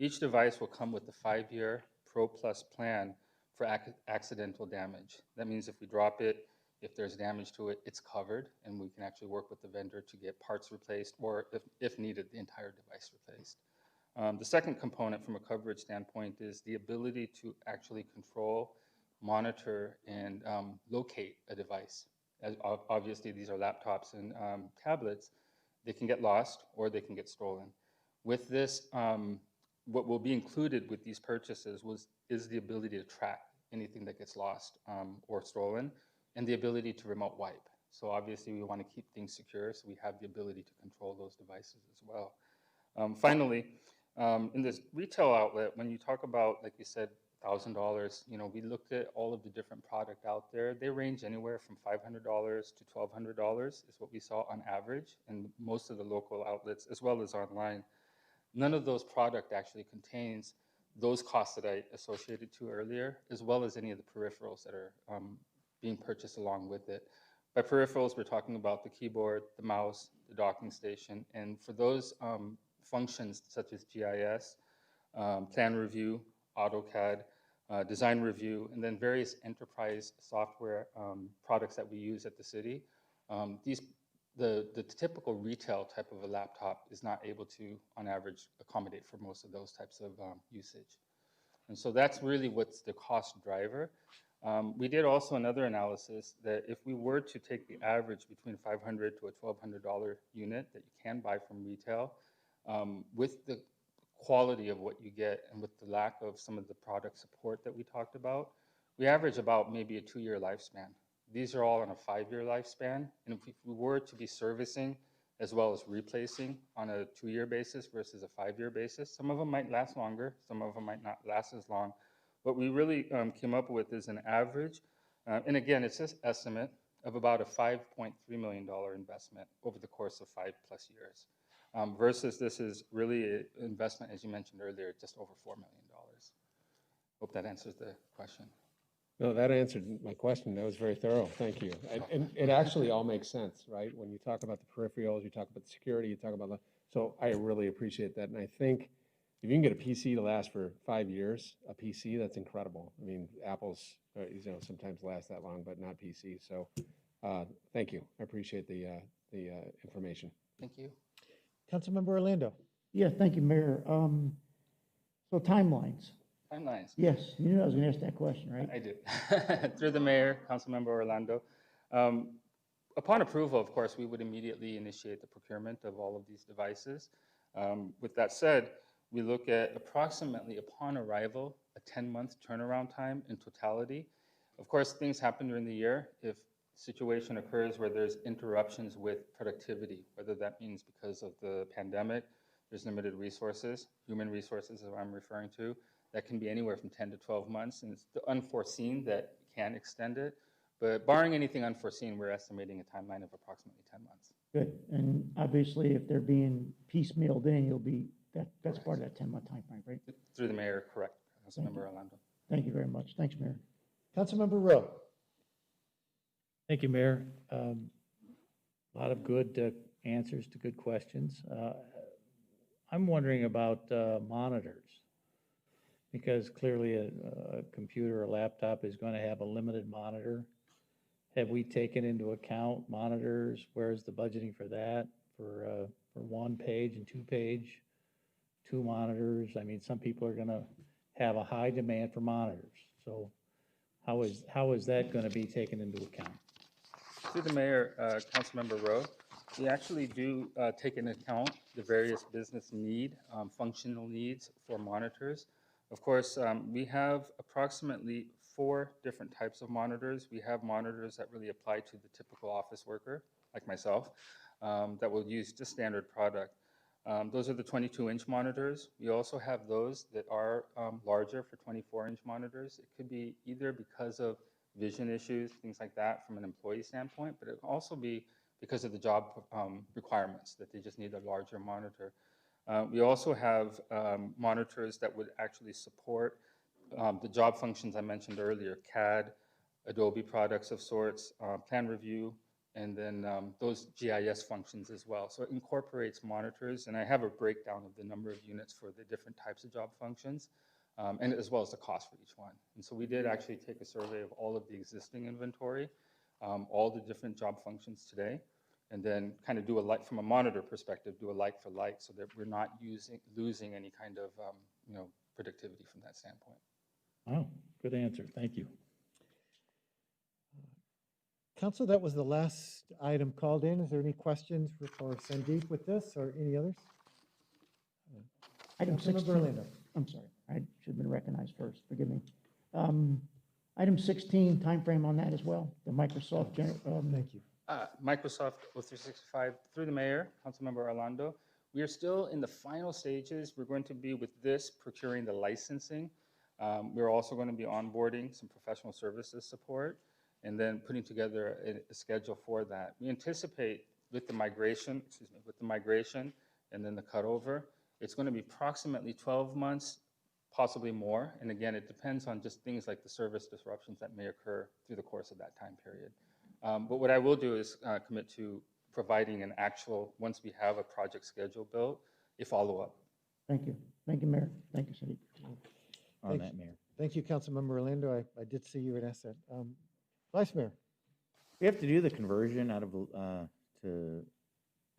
Each device will come with a 5-year Pro Plus plan for accidental damage. That means if we drop it, if there's damage to it, it's covered, and we can actually work with the vendor to get parts replaced, or if needed, the entire device replaced. The second component from a coverage standpoint is the ability to actually control, monitor, and locate a device. As obviously, these are laptops and tablets. They can get lost or they can get stolen. With this, what will be included with these purchases is the ability to track anything that gets lost or stolen, and the ability to remote wipe. So obviously, we want to keep things secure, so we have the ability to control those devices as well. Finally, in this retail outlet, when you talk about, like you said, $1,000, we looked at all of the different product out there. They range anywhere from $500 to $1,200 is what we saw on average in most of the local outlets, as well as online. None of those product actually contains those costs that I associated to earlier, as well as any of the peripherals that are being purchased along with it. By peripherals, we're talking about the keyboard, the mouse, the docking station, and for those functions such as GIS, plan review, AutoCAD, design review, and then various enterprise software products that we use at the city, the typical retail type of a laptop is not able to, on average, accommodate for most of those types of usage. And so that's really what's the cost driver. We did also another analysis that if we were to take the average between $500 to a $1,200 unit that you can buy from retail, with the quality of what you get and with the lack of some of the product support that we talked about, we average about maybe a 2-year lifespan. These are all on a 5-year lifespan, and if we were to be servicing as well as replacing on a 2-year basis versus a 5-year basis, some of them might last longer, some of them might not last as long. What we really came up with is an average, and again, it's just estimate of about a $5.3 million investment over the course of 5+ years, versus this is really an investment, as you mentioned earlier, just over $4 million. Hope that answers the question. No, that answered my question. That was very thorough. Thank you. And it actually all makes sense, right? When you talk about the peripherals, you talk about the security, you talk about the, so I really appreciate that. And I think if you can get a PC to last for 5 years, a PC, that's incredible. I mean, Apple's, sometimes last that long, but not PC. So thank you. I appreciate the information. Thank you. Councilmember Orlando. Yeah, thank you, Mayor. So timelines. Timelines. Yes, you knew I was going to ask that question, right? I did. Through the mayor, Councilmember Orlando. Upon approval, of course, we would immediately initiate the procurement of all of these devices. With that said, we look at approximately, upon arrival, a 10-month turnaround time in totality. Of course, things happen during the year. If a situation occurs where there's interruptions with productivity, whether that means because of the pandemic, there's limited resources, human resources is what I'm referring to, that can be anywhere from 10 to 12 months, and it's the unforeseen that can extend it. But barring anything unforeseen, we're estimating a timeline of approximately 10 months. Good. And obviously, if they're being piecemealed in, you'll be, that's part of that 10-month timeframe, right? Through the mayor, correct. Councilmember Orlando. Thank you very much. Thanks, Mayor. Councilmember Rowe. Thank you, Mayor. A lot of good answers to good questions. I'm wondering about monitors, because clearly a computer or laptop is going to have a limited monitor. Have we taken into account monitors? Where's the budgeting for that? For 1 page and 2 page, 2 monitors? I mean, some people are going to have a high demand for monitors. So how is that going to be taken into account? Through the mayor, Councilmember Rowe, we actually do take into account the various business functional needs for monitors. Of course, we have approximately 4 different types of monitors. We have monitors that really apply to the typical office worker, like myself, that will use just standard product. Those are the 22-inch monitors. We also have those that are larger for 24-inch monitors. It could be either because of vision issues, things like that from an employee standpoint, but it can also be because of the job requirements, that they just need a larger monitor. We also have monitors that would actually support the job functions I mentioned earlier, CAD, Adobe products of sorts, plan review, and then those GIS functions as well. So it incorporates monitors, and I have a breakdown of the number of units for the different types of job functions, and as well as the cost for each one. And so we did actually take a survey of all of the existing inventory, all the different job functions today, and then kind of do a like, from a monitor perspective, do a like for like, so that we're not losing any kind of productivity from that standpoint. Oh, good answer. Thank you. Council, that was the last item called in. Is there any questions for Sandeep with this or any others? Item Councilmember 16. Orlando. I'm sorry, I should have been recognized first, forgive me. Item 16, timeframe on that as well, the Microsoft. Thank you. Microsoft 0365, through the mayor, Councilmember Orlando. We are still in the final stages. We're going to be with this procuring the licensing. We're also going to be onboarding some professional services support and then putting together a schedule for that. We anticipate with the migration, and then the cutover, it's going to be approximately 12 months, possibly more. And again, it depends on just things like the service disruptions that may occur through the course of that time period. But what I will do is commit to providing an actual, once we have a project schedule built, a follow-up. Thank you. Thank you, Mayor. Thank you, Sandeep. On that, Mayor. Thank you, Councilmember Orlando. I did see you at Asset. Vice Mayor. We have to do the conversion out of to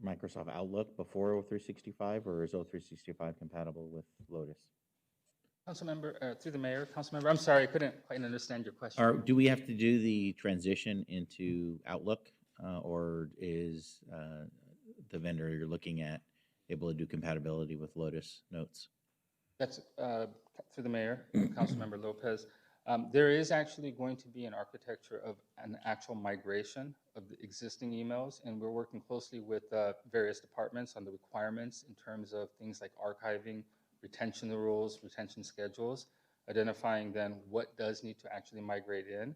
Microsoft Outlook before 0365, or is 0365 compatible with Lotus? Councilmember, through the mayor, Councilmember, I'm sorry, I couldn't quite understand your question. Or do we have to do the transition into Outlook, or is the vendor you're looking at able to do compatibility with Lotus Notes? That's through the mayor, Councilmember Lopez. There is actually going to be an architecture of an actual migration of the existing emails, and we're working closely with various departments on the requirements in terms of things like archiving, retention rules, retention schedules, identifying then what does need to actually migrate in.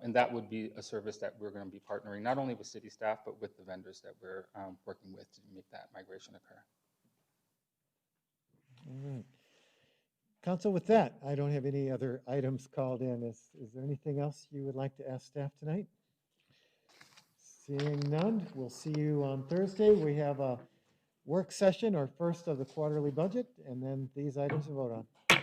And that would be a service that we're going to be partnering not only with city staff, but with the vendors that we're working with to make that migration occur. All right. Council, with that, I don't have any other items called in. Is there anything else you would like to ask staff tonight? Seeing none, we'll see you on Thursday. We have a work session, our first of the quarterly budget, and then these items to vote on.